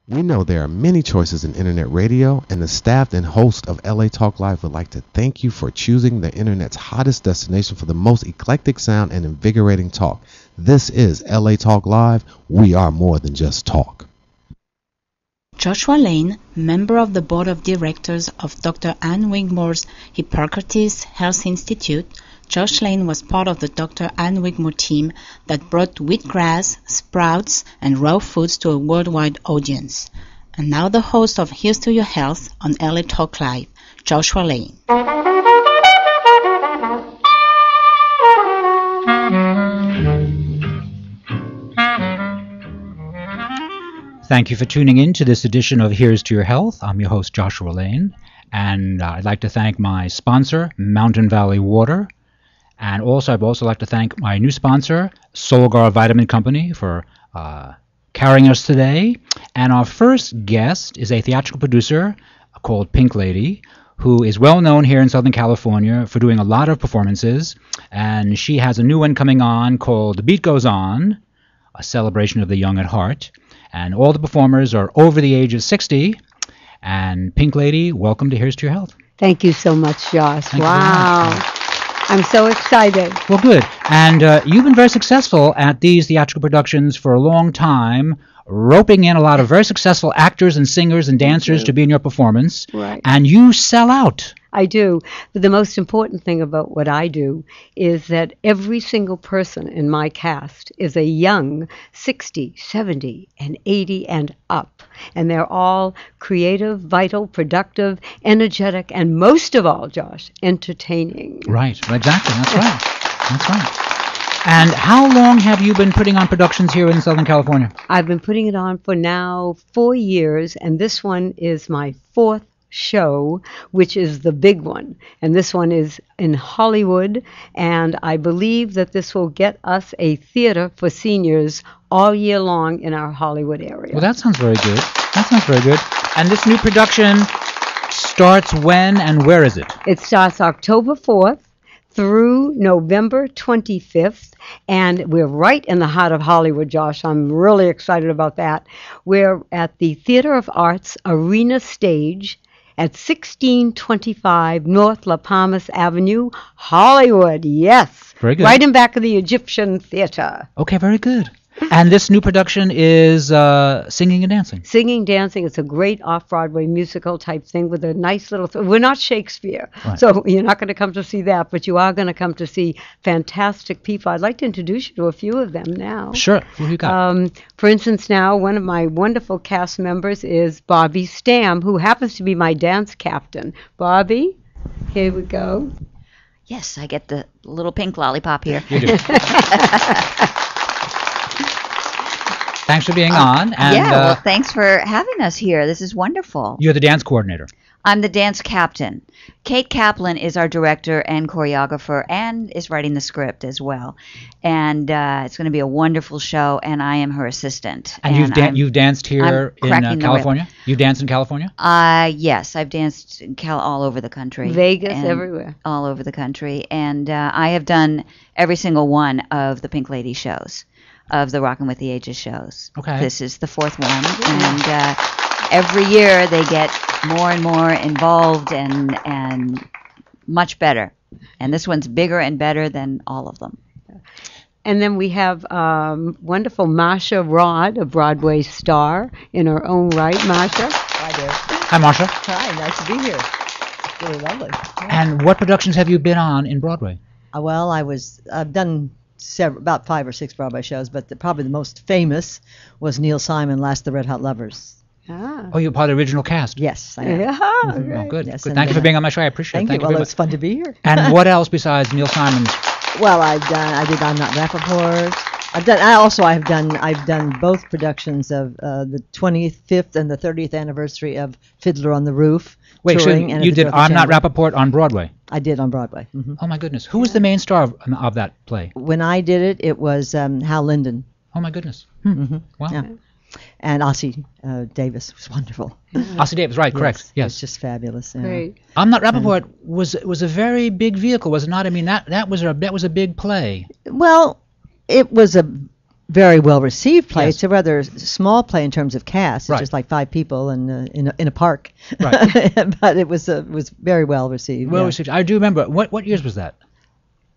We know there are many choices in internet radio, and the staff and host of LA Talk Live would like to thank you for choosing the internet's hottest destination for the most eclectic sound and invigorating talk. This is LA Talk Live. We are more than just talk. Joshua Lane, member of the board of directors of Dr. Ann Wigmore's Hippocrates Health Institute, Josh Lane was part of the Dr. Ann Wigmore team that brought wheatgrass, sprouts, and raw foods to a worldwide audience. And now the host of Here's to Your Health on LA Talk Live, Joshua Lane. Thank you for tuning in to this edition of Here's to Your Health. I'm your host, Joshua Lane, and I'd like to thank my sponsor, Mountain Valley Water. And I'd also like to thank my new sponsor, Solgar Vitamin Company, for carrying us today. And our first guest is a theatrical producer called Pink Lady, who is well known here in Southern California for doing a lot of performances. And she has a new one coming on called The Beat Goes On, a celebration of the young at heart. And all the performers are over the age of 60. And Pink Lady, welcome to Here's to Your Health. Thank you so much, Josh. Thank wow. I'm so excited. Well, good. And you've been very successful at these theatrical productions for a long time, roping in a lot of very successful actors and singers and dancers to be in your performance. Right. And you sell out. I do. But the most important thing about what I do is that every single person in my cast is a young 60, 70, and 80 and up. And they're all creative, vital, productive, energetic, and most of all, Josh, entertaining. Right. Exactly. That's right. That's right. And how long have you been putting on productions here in Southern California? I've been putting it on for now 4 years, and this one is my fourth show, which is the big one. And this one is in Hollywood, and I believe that this will get us a theater for seniors all year long in our Hollywood area. Well, that sounds very good. That sounds very good. And this new production starts when and where is it? It starts October 4th through November 25th, and we're right in the heart of Hollywood, Josh. I'm really excited about that. We're at the Theater of Arts Arena Stage at 1625 North La Palmas Avenue, Hollywood. Yes. Very good. Right in back of the Egyptian Theater. Okay, very good. And this new production is singing and dancing. Singing, dancing. It's a great off-Broadway musical type thing with a nice little... We're not Shakespeare, right. So you're not going to come to see that, but you are going to come to see fantastic people. I'd like to introduce you to a few of them now. Sure. Who you got? For instance, now, one of my wonderful cast members is Bobby Stam, who happens to be my dance captain. Bobby, here we go. Yes, I get the little pink lollipop here. You do. Thanks for being on. And, well, thanks for having us here. This is wonderful. You're the dance coordinator. I'm the dance captain. Kate Kaplan is our director and choreographer and is writing the script as well. And it's going to be a wonderful show, and I am her assistant. And you've danced here in California? You danced in California? Yes, I've danced all over the country. Vegas, everywhere. All over the country. And I have done every single one of the Pink Lady shows, of the Rockin' with the Ages shows. Okay. This is the fourth one, and every year they get more and more involved and much better. And this one's bigger and better than all of them. And then we have wonderful Marsha Rod, a Broadway star in her own right. Marsha? Hi there. Hi, Marsha. Hi, nice to be here. Really lovely. And what productions have you been on in Broadway? Well, I've done about 5 or 6 Broadway shows, but probably the most famous was Neil Simon, Last of the Red Hot Lovers. Ah. Oh, you're part of the original cast. Yes, I am. Yeah, Oh, good. Yes, Good. Thank you for being on my show. I appreciate it. Thank you. Very Well, much. it's fun to be here. And what else besides Neil Simon's? Well, I did I'm Not Rappaport. I've done both productions of the 25th and the 30th anniversary of Fiddler on the Roof. Wait, so touring, and you did I'm Not Chamber. Rappaport on Broadway? I did on Broadway. Mm-hmm. Oh, my goodness. Who was the main star of that play? When I did it, it was Hal Linden. Oh, my goodness. Mm-hmm. Wow. Yeah. And Ossie Davis was wonderful. Ossie Davis, right, correct. Yes. It's just fabulous. Yeah. Great. I'm Not Rappaport was a very big vehicle, was it not? I mean, that was a big play. Well, it was a very well received play. Yes. It's a rather small play in terms of cast. It's Right. just like 5 people in a park. Right. But it was very well received. Well yeah. received. I do remember. What years was that?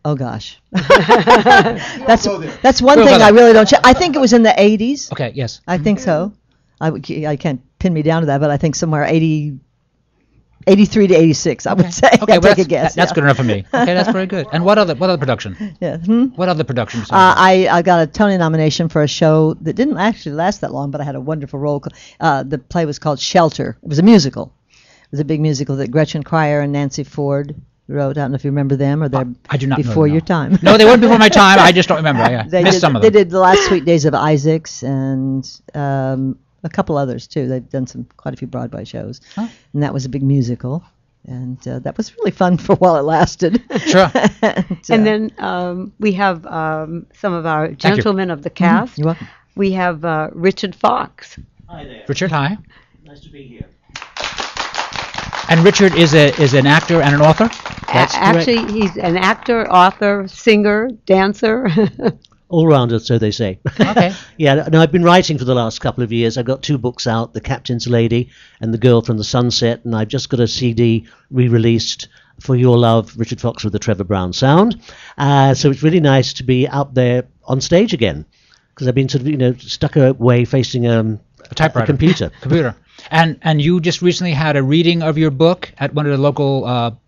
Oh gosh, that's one We'll thing go I there. really don't. I think it was in the 80s. Okay. Yes. I think so. I can't pin me down to that, but I think somewhere 83 to 86. I would say. Okay. I'd Well, take a guess. that's yeah. good enough for me. Okay, that's very good. And what other production? Yeah. What other productions? I got a Tony nomination for a show that didn't actually last that long, but I had a wonderful role. The play was called Shelter. It was a musical. It was a big musical that Gretchen Cryer and Nancy Ford wrote. I don't know if you remember them or they're I do not know before them, your no. time. No, they weren't before my time. I just don't remember. I missed some of They them. did The Last Sweet Days of Isaacs and a couple others too. They've done quite a few Broadway shows, Huh. and that was a big musical. And that was really fun for a while it lasted. Sure. And then we have some of our gentlemen of the cast. You're welcome. We have Richard Fox. Hi there. Richard, hi. Nice to be here. And Richard is an actor and an author. That's correct. Actually, he's an actor, author, singer, dancer. All rounder, so they say. Okay. Yeah, no, I've been writing for the last couple of years. I've got 2 books out, The Captain's Lady and The Girl from the Sunset, and I've just got a CD re-released, For Your Love, Richard Fox with the Trevor Brown Sound. So it's really nice to be out there on stage again, because I've been sort of, stuck away facing a Typewriter. computer. Computer. And you just recently had a reading of your book at one of the local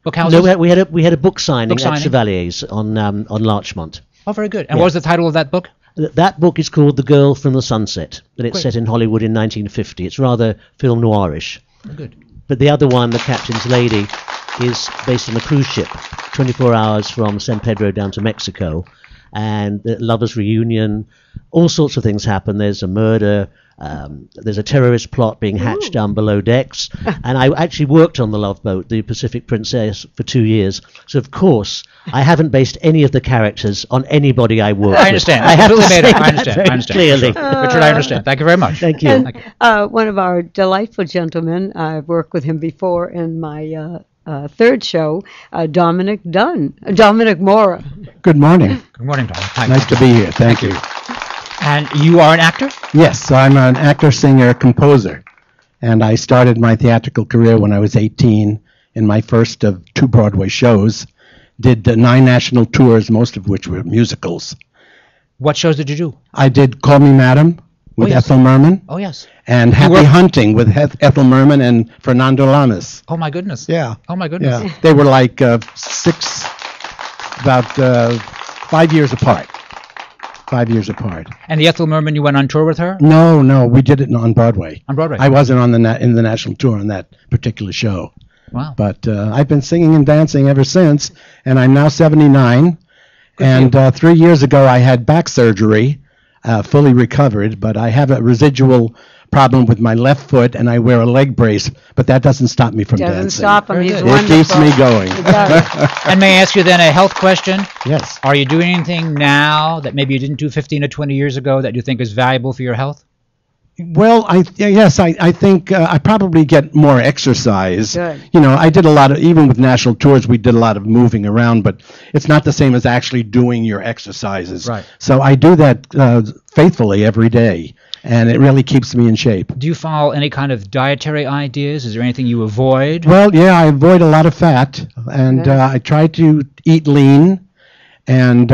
book houses? No, we had a book signing Book at signing. Chevalier's on Larchmont. Oh, very good. And what was the title of that book? That book is called The Girl from the Sunset, and it's Great. set in Hollywood in 1950. It's rather film noirish. Very good. But the other one, The Captain's Lady, is based on a cruise ship, 24 hours from San Pedro down to Mexico, and the lovers' reunion. All sorts of things happen. There's a murder. There's a terrorist plot being hatched down below decks. And I actually worked on the Love Boat, the Pacific Princess, for 2 years. So, of course, I haven't based any of the characters on anybody I worked with. I understand. I have to Completely made say it. I that understand. very I understand. clearly. Sure. Richard, I understand. Thank you very much. Thank you. Thank you. One of our delightful gentlemen, I've worked with him before in my third show, Dominic Mora. Good morning. Good morning, Tom. Hi. Nice to be here. Thank you. And you are an actor? Yes, I'm an actor, singer, composer. And I started my theatrical career when I was 18 in my first of 2 Broadway shows. Did 9 national tours, most of which were musicals. What shows did you do? I did Call Me Madam with yes. Ethel Merman Oh, yes. and Happy worked- Hunting with Ethel Merman and Fernando Lamas. Oh, my goodness. Yeah. Oh, my goodness. Yeah, they were like about 5 years apart. 5 years apart. And the Ethel Merman, you went on tour with her? No, we did it on Broadway. On Broadway? I wasn't on in the national tour on that particular show. Wow. But I've been singing and dancing ever since, and I'm now 79. And 3 years ago, I had back surgery, fully recovered, but I have a residual problem with my left foot, and I wear a leg brace, but that doesn't stop me from Doesn't dancing. stop him. Very He's good. It wonderful. keeps me going. He does. And may I ask you then a health question? Yes. Are you doing anything now that maybe you didn't do 15 or 20 years ago that you think is valuable for your health? Well, I think I probably get more exercise. Good. I did a lot of, even with national tours, we did a lot of moving around, but it's not the same as actually doing your exercises. Right. So I do that faithfully every day, and it really keeps me in shape. Do you follow any kind of dietary ideas? Is there anything you avoid? Well, yeah, I avoid a lot of fat, and I try to eat lean, and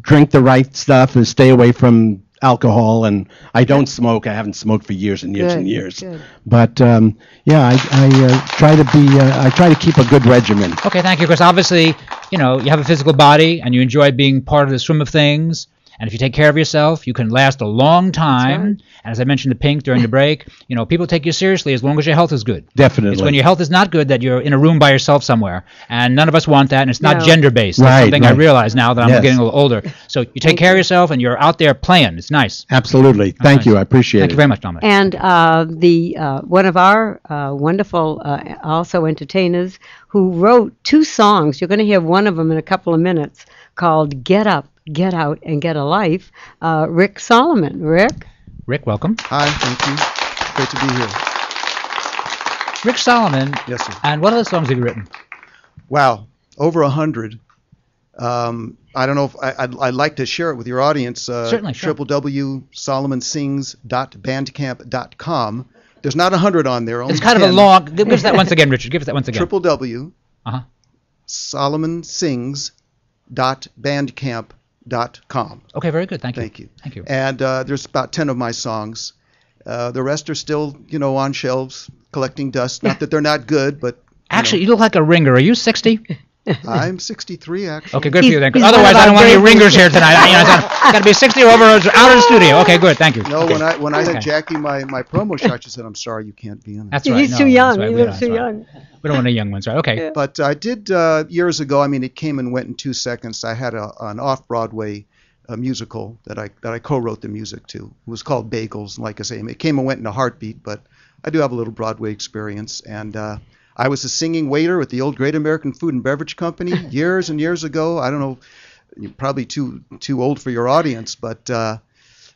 drink the right stuff and stay away from alcohol, and I don't smoke. I haven't smoked for years and years Good, and years. good. But I try to be. I try to keep a good regimen. Okay, thank you. Because obviously, you have a physical body and you enjoy being part of the swim of things. And if you take care of yourself, you can last a long time. right. And as I mentioned to Pink during the break, people take you seriously as long as your health is good. Definitely. It's when your health is not good that you're in a room by yourself somewhere. And none of us want that. And it's not No. gender-based. That's Right, something I right. realize now that I'm Yes. getting a little older. So you take care of yourself and you're out there playing. It's nice. Absolutely. Thank nice. you. I appreciate Thank it. you very much, Dominic. And one of our wonderful also entertainers who wrote 2 songs, you're going to hear one of them in a couple of minutes, called Get Up, Get Out, and Get a Life, Rick Solomon. Rick? Rick, welcome. Hi, thank you. Great to be here. Rick Solomon. Yes, sir. And what other songs have you written? Wow, over 100. I don't know if I'd like to share it with your audience. Certainly, sure. www.solomonsings.bandcamp.com. There's not 100 on there. Only It's kind 10. of a long. Give us that once again, Richard. Give us that once again. www.solomonsings.bandcamp.com. Okay, very good. Thank you. Thank you. Thank you. And there's about 10 of my songs. The rest are still, on shelves collecting dust. Not that they're not good, but Actually, you look like a ringer. Are you 60? I'm 63 actually. Okay, good for you then. He's Otherwise, one of I don't our want any great ringers here tonight. Got to be 60 or over, out of the studio. Okay, good. Thank you. No, Okay. when I had Okay. Jackie my promo shot, she said, "I'm sorry, you can't be in it." That's right. He's No, too that's young. right. He We looks don't- too that's right. young. We don't want any young ones, right? Okay. But I did years ago. I mean, it came and went in 2 seconds. I had an off-Broadway musical that I co-wrote the music to. It was called Bagels. Like I say, it came and went in a heartbeat. But I do have a little Broadway experience, and I was a singing waiter at the old Great American Food and Beverage Company years and years ago. I don't know, you're probably too old for your audience, but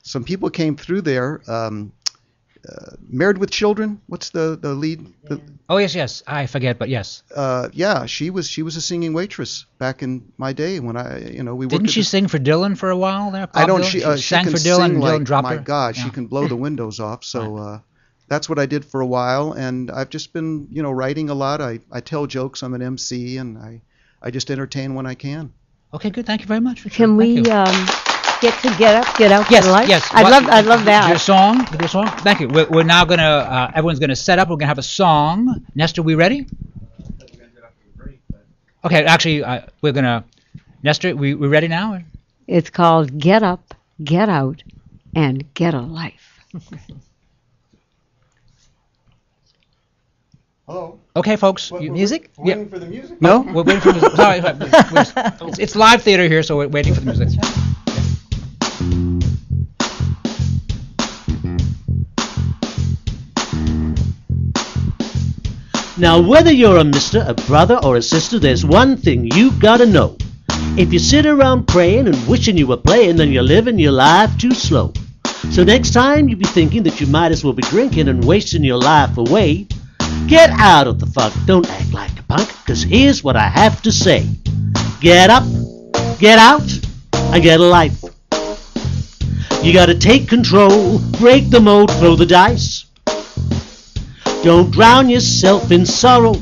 some people came through there. Married with Children. What's the lead? Oh yes. I forget, but yes. Yeah, she was a singing waitress back in my day when we worked. Didn't she sing for Dylan for a while there? I don't. Dylan? She sang can for Dylan. sing And like, Dylan dropped my her. God, Yeah. she can blow the windows off. So that's what I did for a while, and I've just been writing a lot. I tell jokes. I'm an MC, and I just entertain when I can. Okay, good. Thank you very much. Richard. Can we Thank you. get out, Yes, get life? yes. I'd love that. Your song. Thank you. We're now gonna. Everyone's gonna set up. We're gonna have a song. Nestor, we ready? Okay. Actually, we're gonna. Nestor, we ready now? It's called Get Up, Get Out, and Get a Life. Hello. Okay, folks. Music? We're waiting for the music. No, we're waiting for the music. Sorry, it's live theater here, so we're waiting for the music. Now, whether you're a mister, a brother, or a sister, there's one thing you gotta know. If you sit around praying and wishing you were playing, then you're living your life too slow. So next time you be thinking that you might as well be drinking and wasting your life away, get out of the funk, don't act like a punk, 'cause here's what I have to say. Get up, get out, and get a life. You gotta take control, break the mold, throw the dice. Don't drown yourself in sorrow,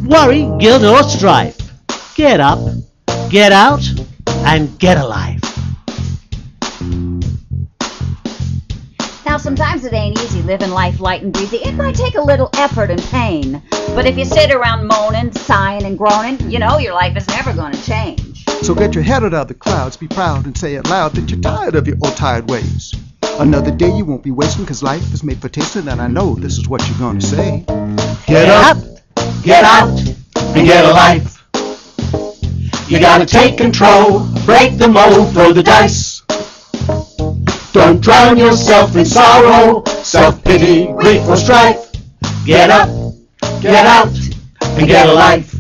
worry, guilt, or strife. Get up, get out, and get a life. Now, sometimes it ain't easy living life light and breezy. It might take a little effort and pain. But if you sit around moaning, sighing, and groaning, you know your life is never going to change. So get your head out of the clouds, be proud, and say it loud that you're tired of your old tired ways. Another day you won't be wasting, 'cause life is made for tasting, and I know this is what you're gonna say. Get up, get out, and get a life. You gotta take control, break the mold, throw the dice. Don't drown yourself in sorrow, self-pity, grief, or strife. Get up, get out, and get a life.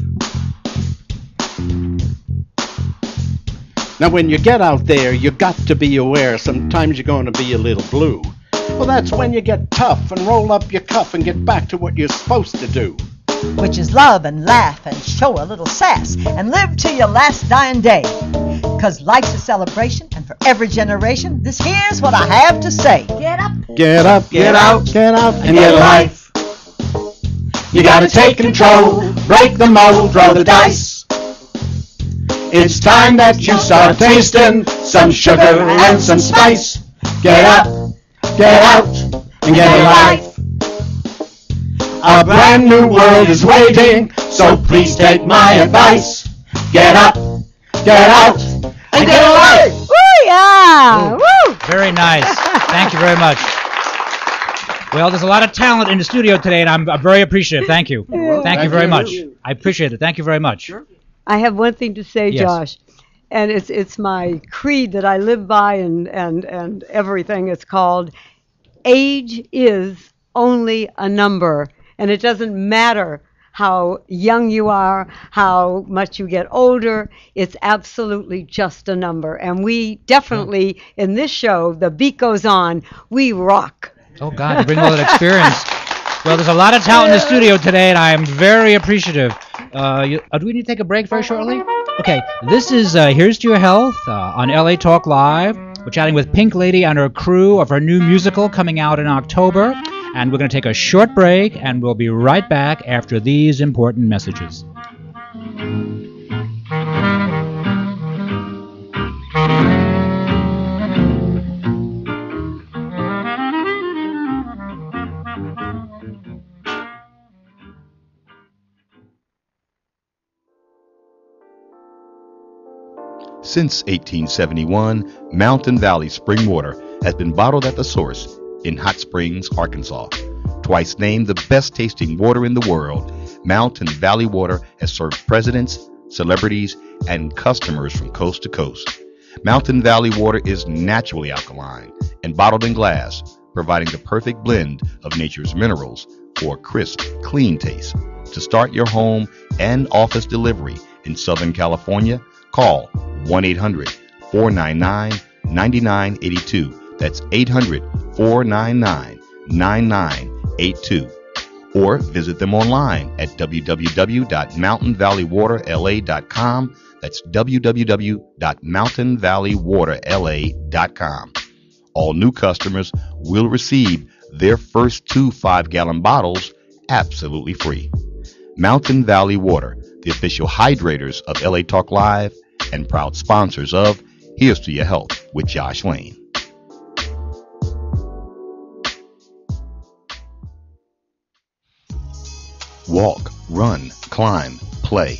Now, when you get out there, you got to be aware sometimes you're going to be a little blue. Well, that's when you get tough and roll up your cuff and get back to what you're supposed to do. Which is love and laugh and show a little sass and live till your last dying day. 'Cause life's a celebration, and for every generation, this here's what I have to say. Get up, Get up, Get out, get out, and get a life. You gotta take control, break the mold, throw the dice. It's time that you start tasting some sugar and some spice. Get up, get out, and get a life. A brand new world is waiting, so please take my advice. Get up, get out, and get a life. Woo, yeah! Woo! Very nice. Thank you very much. Well, there's a lot of talent in the studio today, and I'm very appreciative. Thank you. Thank you very much. I appreciate it. Thank you very much. I have one thing to say, Yes. Josh, and it's my creed that I live by and everything. It's called age is only a number, and it doesn't matter how young you are, how much you get older. It's absolutely just a number, and we definitely in this show, the beat goes on. We rock. Oh, God, to bring all that experience. Well, there's a lot of talent in the studio today, and I am very appreciative. Do we need to take a break very shortly? Okay, this is Here's to Your Health on LA Talk Live. We're chatting with Pink Lady and her crew of her new musical coming out in October. And we're going to take a short break, and we'll be right back after these important messages. Since 1871, Mountain Valley Spring Water has been bottled at the source in Hot Springs, Arkansas. Twice named the best tasting water in the world, Mountain Valley Water has served presidents, celebrities, and customers from coast to coast. Mountain Valley Water is naturally alkaline and bottled in glass, providing the perfect blend of nature's minerals for a crisp, clean taste. To start your home and office delivery in Southern California, call 1-800-499-9982. That's 800-499-9982. Or visit them online at www.mountainvalleywaterla.com. That's www.mountainvalleywaterla.com. All new customers will receive their first 2 5-gallon bottles absolutely free. Mountain Valley Water, the official hydrators of LA Talk Live and proud sponsors of Here's to Your Health with Josh Lane. Walk, run, climb, play.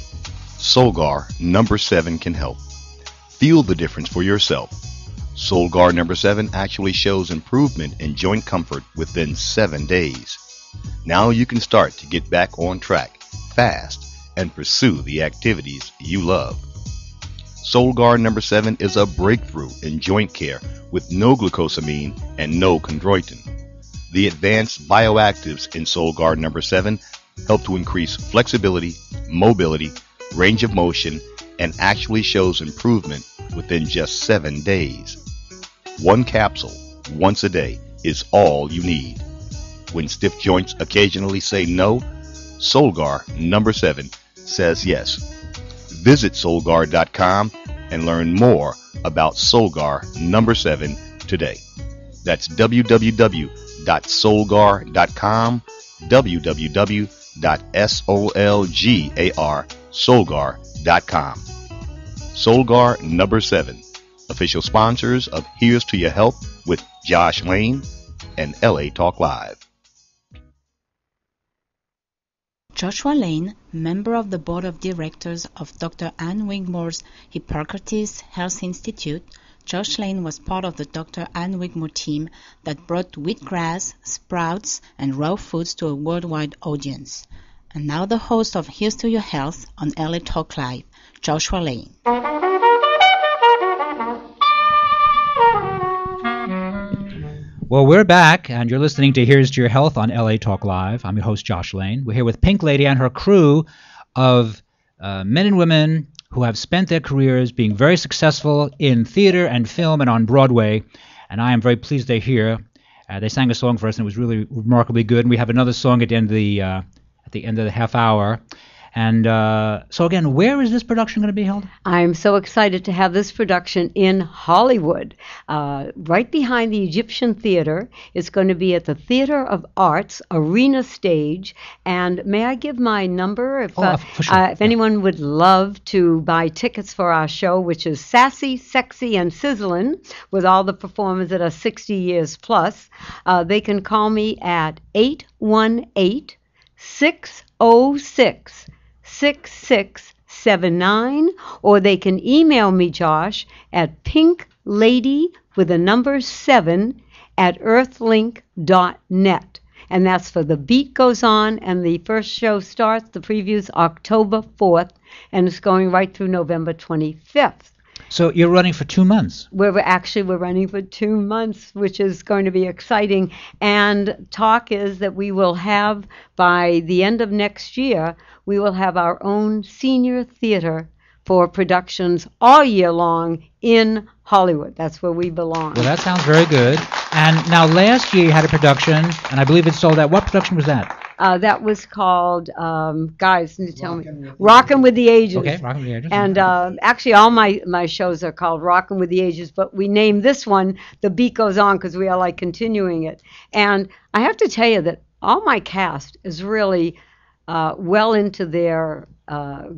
Solgar number 7 can help. Feel the difference for yourself. Solgar number 7 actually shows improvement in joint comfort within 7 days. Now you can start to get back on track fast and pursue the activities you love. Solgar number 7 is a breakthrough in joint care with no glucosamine and no chondroitin. The advanced bioactives in Solgar number 7 help to increase flexibility, mobility, range of motion, and actually shows improvement within just 7 days. 1 capsule once a day is all you need. When stiff joints occasionally say no, Solgar number 7 says yes. Visit Solgar.com and learn more about Solgar number 7 today. That's www.solgar.com, www.solgar.com. Solgar number 7, official sponsors of Here's to Your Health with Josh Lane and LA Talk Live. Joshua Lane, member of the board of directors of Dr. Ann Wigmore's Hippocrates Health Institute, Josh Lane was part of the Dr. Ann Wigmore team that brought wheatgrass, sprouts, and raw foods to a worldwide audience. And now the host of Here's to Your Health on LA Talk Live, Joshua Lane. Well, we're back, and you're listening to Here's to Your Health on LA Talk Live. I'm your host, Josh Lane. We're here with Pink Lady and her crew of men and women who have spent their careers being very successful in theater and film and on Broadway, and I am very pleased they're here. They sang a song for us, and it was really remarkably good, and we have another song at the end of the half hour. And so again, where is this production going to be held? I'm so excited to have this production in Hollywood, right behind the Egyptian Theater. It's going to be at the Theater of Arts Arena Stage. And may I give my number if anyone would love to buy tickets for our show, which is Sassy, Sexy, and Sizzlin', with all the performers that are 60 years plus. They can call me at 818-606-6679, or they can email me, Josh, at pinklady7@earthlink.net. And that's for The Beat Goes On, and the first show starts, the preview's October 4th, and it's going right through November 25th. So you're running for 2 months. We're running for 2 months, which is going to be exciting. And talk is that we will have, by the end of next year, we will have our own senior theater for productions all year long in Hollywood. That's where we belong. Well, that sounds very good. And now last year you had a production, and I believe it sold out. What production was that? That was called, guys, can you tell me? Rockin' with the Ages. Okay, Rockin' with the Ages. And actually, all my shows are called Rockin' with the Ages, but we named this one The Beat Goes On because we are like continuing it. And I have to tell you that all my cast is really well into their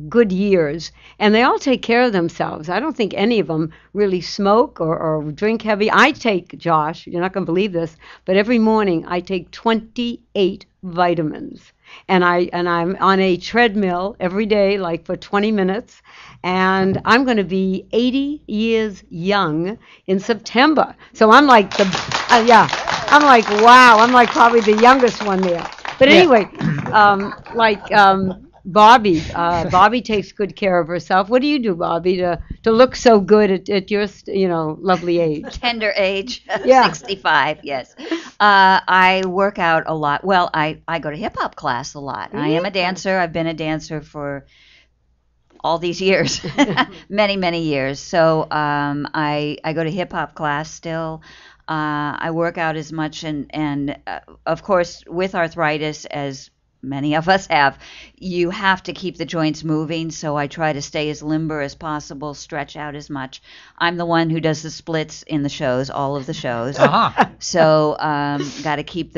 good years, and they all take care of themselves. I don't think any of them really smoke or drink heavy. I take, Josh, you're not going to believe this, but every morning I take 28 vitamins. And I'm on a treadmill every day, like for 20 minutes, and I'm going to be 80 years young in September. So I'm like I'm like, wow, I'm like probably the youngest one there. But anyway, Bobby takes good care of herself. What do you do, Bobby, to look so good at your lovely age? Tender age, Yeah. 65, yes. I work out a lot. Well, I go to hip hop class a lot. I am a dancer. I've been a dancer for all these years, many, many years. So I go to hip hop class still. I work out as much, and of course, with arthritis, as many of us have, you have to keep the joints moving, so I try to stay as limber as possible, stretch out as much. I'm the one who does the splits in the shows, all of the shows. So got to keep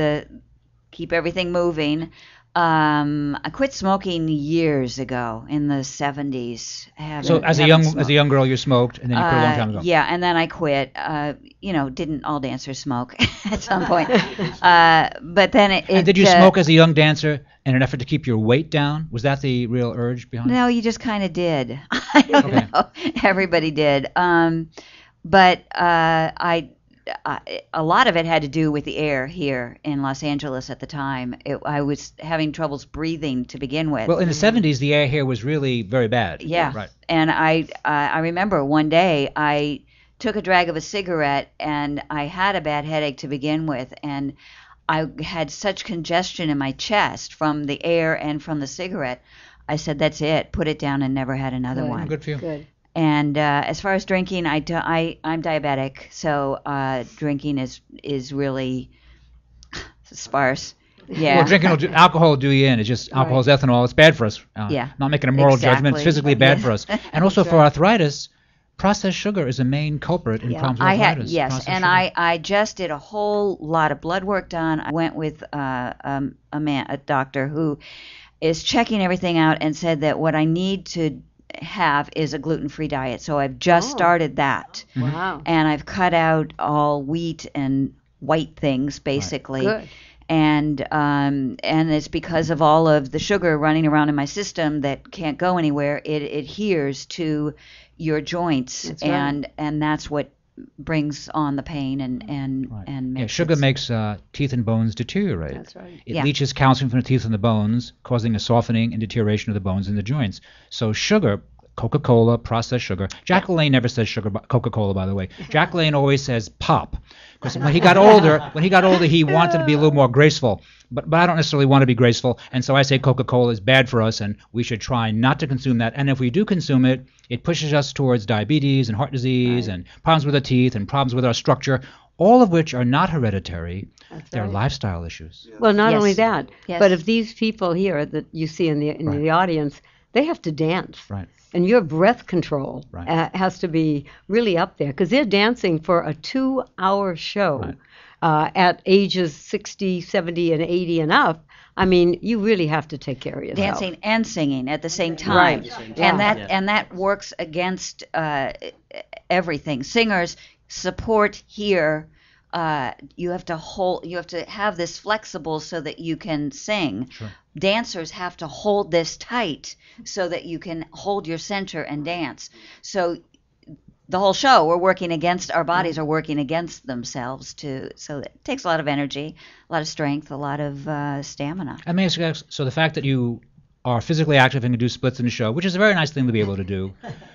everything moving. I quit smoking years ago in the 70s. So as a young girl, you smoked, and then you quit a long time ago. Yeah, and then I quit. Didn't all dancers smoke at some point? But then And did you smoke as a young dancer in an effort to keep your weight down? Was that the real urge behind it? No, you just kind of did. I don't know. Everybody did. But a lot of it had to do with the air here in Los Angeles at the time. I was having troubles breathing to begin with. Well, in the 70s, the air here was really very bad. Yeah. Right. And I remember one day I took a drag of a cigarette, and I had a bad headache to begin with, and I had such congestion in my chest from the air and from the cigarette. I said, that's it. Put it down, and never had another one. Good for you. Good. And as far as drinking, I'm diabetic, so drinking is really sparse. Yeah. Well, drinking alcohol will do you in. It's just alcohol is ethanol. It's bad for us. Yeah. Not making a moral judgment. It's physically bad for us. And also for arthritis, processed sugar is a main culprit in problems with arthritis. I just did a whole lot of blood work done. I went with a doctor who is checking everything out and said that what I need to have is a gluten-free diet. So I've just started that. Wow. And I've cut out all wheat and white things, basically. Right. Good. And it's because of all of the sugar running around in my system that can't go anywhere. It adheres to your joints, That's right. and that's what brings on the pain and makes sugar makes teeth and bones deteriorate. That's right. It leaches calcium from the teeth and the bones, causing a softening and deterioration of the bones in the joints. So sugar, Coca-Cola, processed sugar. Jack LaLanne never says sugar, Coca-Cola, by the way. Jack LaLanne always says pop, because when he got older, he wanted to be a little more graceful. But I don't necessarily want to be graceful, and so I say Coca-Cola is bad for us, and we should try not to consume that. And if we do consume it, it pushes us towards diabetes and heart disease and problems with our teeth and problems with our structure, all of which are not hereditary. They're lifestyle issues. Well, not only that, but if these people here that you see in the audience, they have to dance. Right. And your breath control has to be really up there, because they're dancing for a 2-hour show at ages 60, 70, and 80 and up. I mean, you really have to take care of yourself. Dancing and singing at the same time. Right. And that works against everything. Singers support here. You have to have this flexible so that you can sing. Sure. Dancers have to hold this tight so that you can hold your center and dance. So the whole show, our bodies are working against themselves so it takes a lot of energy, a lot of strength, a lot of stamina. I mean, so the fact that you are physically active and can do splits in the show, which is a very nice thing to be able to do.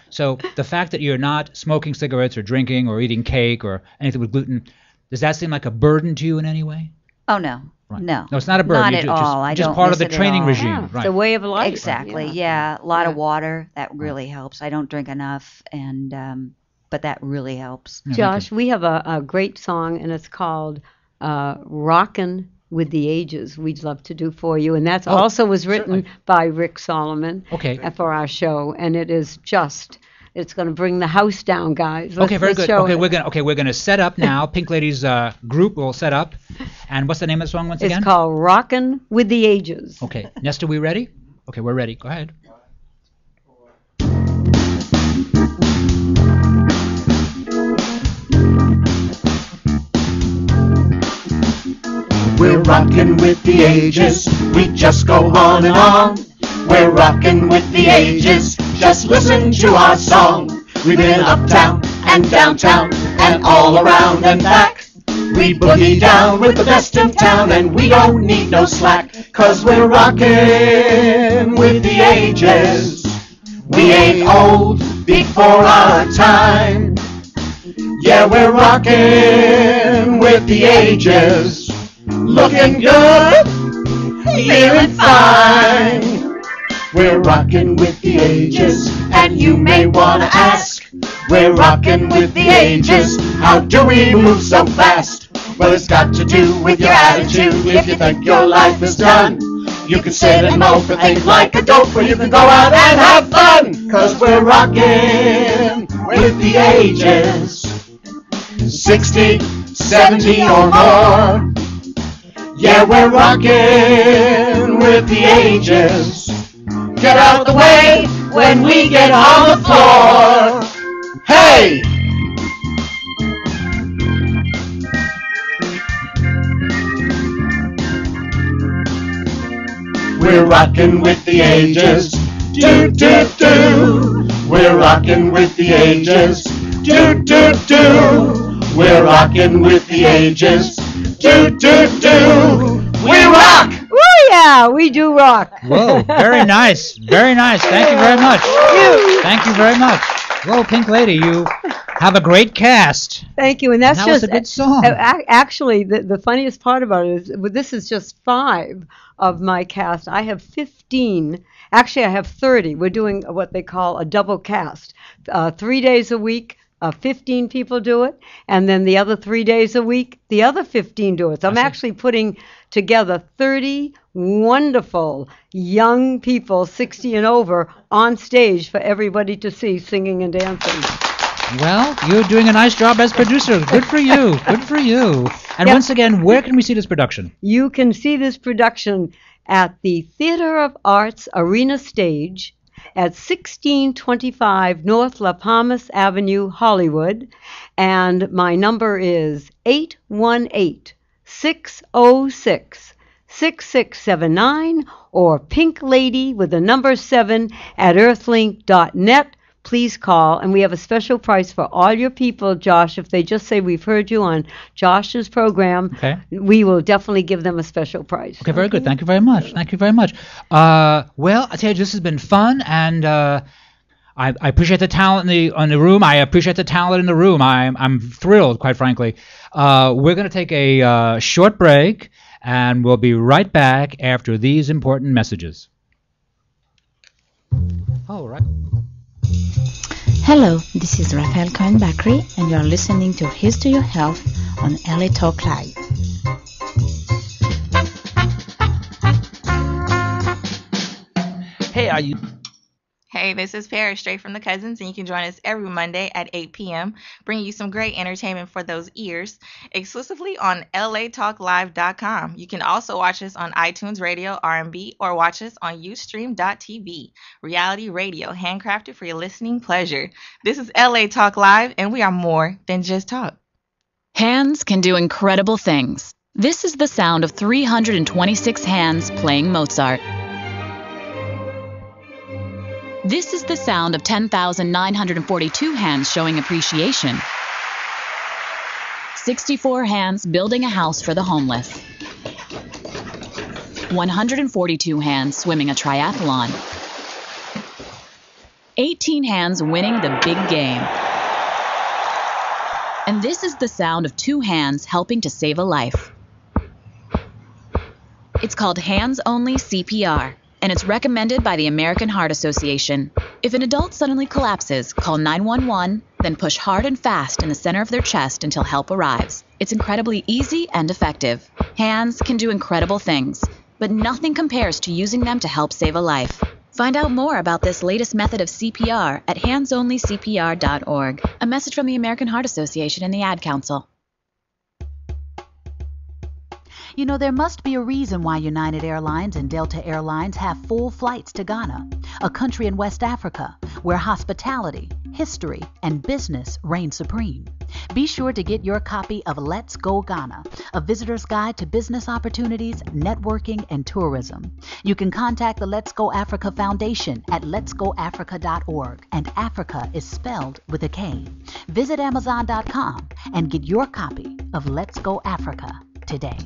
So the fact that you're not smoking cigarettes or drinking or eating cake or anything with gluten, does that seem like a burden to you in any way? Oh, no. Right. No. No, it's not a burden. Not at all. Just part of the training regime. It's a way of life. Exactly. Yeah. A lot of water. That really helps. I don't drink enough, but that really helps. Josh, we have a great song, and it's called Rockin' with the Ages we'd love to do for you. And that also was written by Rick Solomon for our show. And it is just, it's going to bring the house down, guys. Okay, very good. Okay, we're gonna set up now. Pink Ladies group will set up. And what's the name of the song once again? It's called Rockin' with the Ages. Okay, Nesta, we ready? Okay, we're ready. Go ahead. We're rockin' with the ages, we just go on and on. We're rockin' with the ages, just listen to our song. We've been uptown and downtown and all around and back. We boogie down with the best in town and we don't need no slack. 'Cause we're rockin' with the ages. We ain't old before our time. Yeah, we're rockin' with the ages. Looking good, feeling fine. We're rockin' with the ages, and you may wanna ask. We're rockin' with the ages, how do we move so fast? Well, it's got to do with your attitude. If you think your life is done, you can sit and mope and think like a dope, or you can go out and have fun. 'Cause we're rockin' with the ages, 60, 70 or more. Yeah, we're rockin' with the ages. Get out the way when we get on the floor. Hey! We're rockin' with the ages. Do, do, do. We're rockin' with the ages. Do, do, do. We're rockin' with the ages. Do, do, do. We rock! Oh, yeah, we do rock. Whoa, very nice. Very nice. Thank you very much. Thank you very much. Whoa, Pink Lady, you have a great cast. Thank you. And that's that just was a good song. Actually, the funniest part about it is this is just 5 of my cast. I have 15. Actually, I have 30. We're doing what they call a double cast. 3 days a week. 15 people do it, and then the other 3 days a week, the other 15 do it. So I'm actually putting together 30 wonderful young people, 60 and over, on stage for everybody to see singing and dancing. Well, you're doing a nice job as producer. Good for you. Good for you. And once again, where can we see this production? You can see this production at the Theater of Arts Arena Stage at 1625 North La Palmas Avenue, Hollywood. And my number is 818-606-6679 or Pink Lady with the number 7 at earthlink.net. Please call, and we have a special price for all your people, Josh. If they just say we've heard you on Josh's program, we will definitely give them a special price. Okay, very good. Thank you very much. Thank you very much. Well, I tell you, this has been fun, and I appreciate the talent in the room. I appreciate the talent in the room. I'm thrilled, quite frankly. We're going to take a short break, and we'll be right back after these important messages. All right. Hello, this is Rafael Cohen-Bakri, and you are listening to Here's to Your Health on LA Talk Live. Hey, Hey, this is Paris, straight from the Cousins, and you can join us every Monday at 8 p.m., bringing you some great entertainment for those ears, exclusively on latalklive.com. You can also watch us on iTunes Radio, R&B, or watch us on Ustream.tv. Reality radio, handcrafted for your listening pleasure. This is LA Talk Live, and we are more than just talk. Hands can do incredible things. This is the sound of 326 hands playing Mozart. This is the sound of 10,942 hands showing appreciation. 64 hands building a house for the homeless. 142 hands swimming a triathlon. 18 hands winning the big game. And this is the sound of 2 hands helping to save a life. It's called hands-only CPR. And it's recommended by the American Heart Association. If an adult suddenly collapses, call 911, then push hard and fast in the center of their chest until help arrives. It's incredibly easy and effective. Hands can do incredible things, but nothing compares to using them to help save a life. Find out more about this latest method of CPR at handsonlycpr.org. A message from the American Heart Association and the Ad Council. You know, there must be a reason why United Airlines and Delta Airlines have full flights to Ghana, a country in West Africa where hospitality, history, and business reign supreme. Be sure to get your copy of Let's Go Ghana, a visitor's guide to business opportunities, networking, and tourism. You can contact the Let's Go Africa Foundation at letsgoafrica.org, and Africa is spelled with a K. Visit Amazon.com and get your copy of Let's Go Africa today.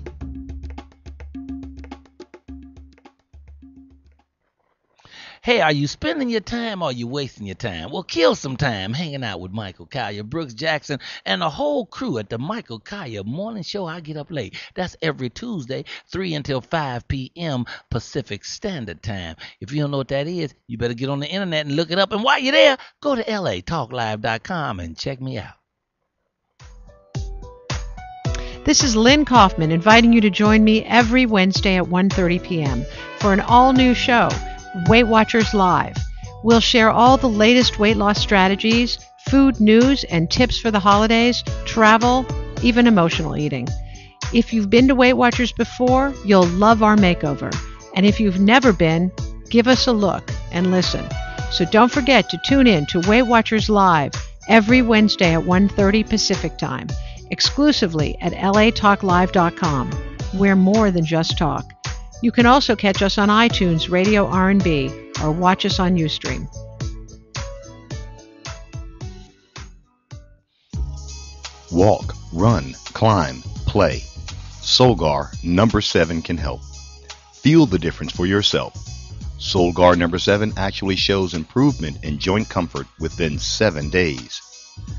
Hey, are you spending your time or are you wasting your time? Well, kill some time hanging out with Michael Collier, Brooks Jackson, and the whole crew at the Michael Collier Morning Show. I Get Up Late. That's every Tuesday, 3 until 5 p.m. Pacific Standard Time. If you don't know what that is, you better get on the internet and look it up. And while you're there, go to latalklive.com and check me out. This is Lynn Kaufman inviting you to join me every Wednesday at 1:30 p.m. for an all-new show, Weight Watchers Live. We'll share all the latest weight loss strategies, food news, and tips for the holidays, travel, even emotional eating. If you've been to Weight Watchers before, you'll love our makeover. And if you've never been, give us a look and listen. So don't forget to tune in to Weight Watchers Live every Wednesday at 1:30 Pacific Time, exclusively at latalklive.com. We're more than just talk. You can also catch us on iTunes, Radio R&B, or watch us on Ustream. Walk, run, climb, play. Solgar number 7 can help. Feel the difference for yourself. Solgar number 7 actually shows improvement in joint comfort within 7 days.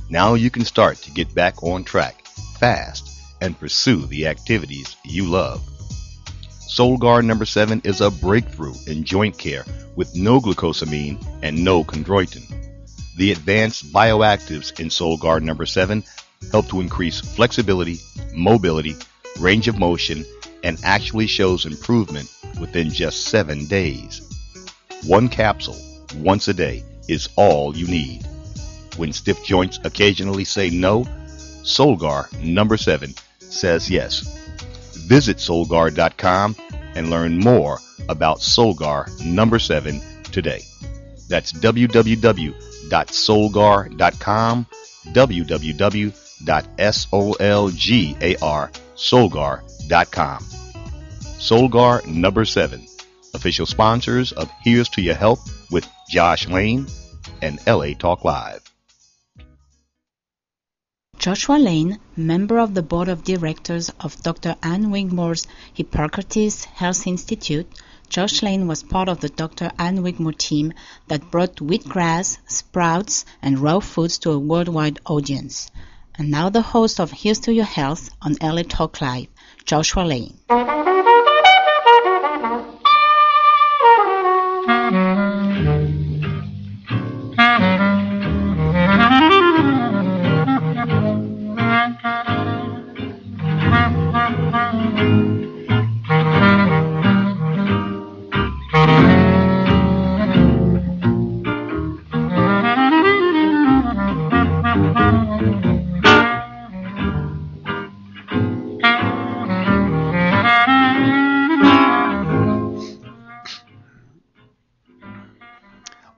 Now you can start to get back on track fast and pursue the activities you love. Solgar number 7 is a breakthrough in joint care with no glucosamine and no chondroitin. The advanced bioactives in Solgar number 7 help to increase flexibility, mobility, range of motion, and actually shows improvement within just 7 days. One capsule, once a day, is all you need. When stiff joints occasionally say no, Solgar number 7 says yes. Visit Solgar.com and learn more about Solgar number 7 today. That's www.solgar.com, www.solgar.com. Solgar number 7, official sponsors of Here's to Your Health with Josh Lane and LA Talk Live. Joshua Lane, member of the board of directors of Dr. Ann Wigmore's Hippocrates Health Institute, Josh Lane was part of the Dr. Ann Wigmore team that brought wheatgrass, sprouts, and raw foods to a worldwide audience. And now the host of Here's to Your Health on LA Talk Live, Joshua Lane.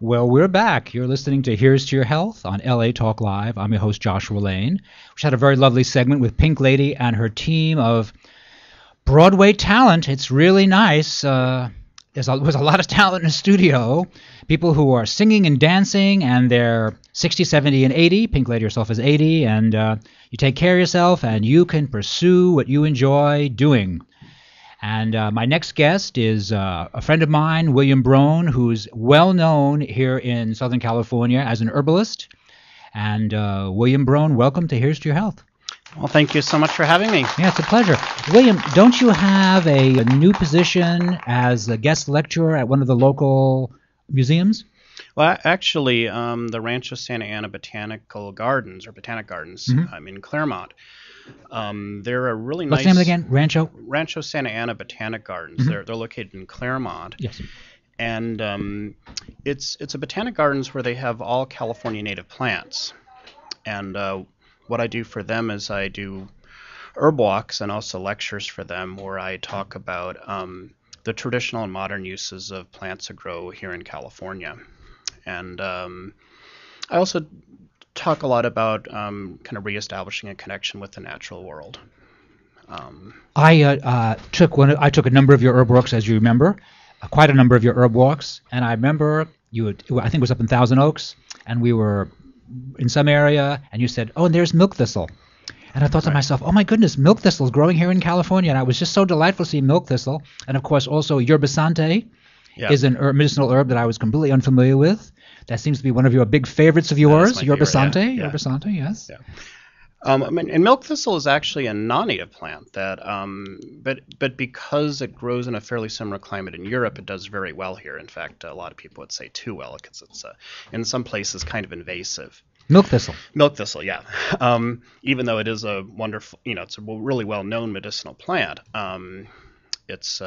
Well, we're back. You're listening to Here's to Your Health on LA Talk Live. I'm your host, Joshua Lane. We had a very lovely segment with Pink Lady and her team of Broadway talent. It's really nice. There was a lot of talent in the studio. People who are singing and dancing, and they're 60, 70, and 80. Pink Lady herself is 80, and you take care of yourself, and you can pursue what you enjoy doing. And my next guest is a friend of mine, William Broan, who's well known here in Southern California as an herbalist. And William Broan, welcome to Here's to Your Health. Well, thank you so much for having me. Yeah, it's a pleasure. William, don't you have a new position as a guest lecturer at one of the local museums? Well, actually, the Rancho Santa Ana Botanic Gardens in Claremont. They're a really What's nice... the name again? Rancho Santa Ana Botanic Gardens. Mm-hmm. They're located in Claremont. Yes. And it's a botanic gardens where they have all California native plants. And what I do for them is I do herb walks and also lectures for them where I talk about the traditional and modern uses of plants that grow here in California. And I also talk a lot about kind of reestablishing a connection with the natural world. I took a number of your herb walks, as you remember, quite a number of your herb walks, and I remember I think it was up in Thousand Oaks, and we were in some area, and you said, "Oh, and there's milk thistle." And I thought to myself, oh my goodness, milk thistle is growing here in California. And I was just so delightful to see milk thistle. And of course, also yerba sante is an medicinal herb that I was completely unfamiliar with. That seems to be one of your big favorites of yours, yerba sante. Yerba sante, yes. Yeah. And milk thistle is actually a non-native plant that, but because it grows in a fairly similar climate in Europe, it does very well here. In fact, a lot of people would say too well because it's in some places kind of invasive. Milk thistle. Milk thistle, yeah. Even though it is a wonderful, it's a really well-known medicinal plant, it's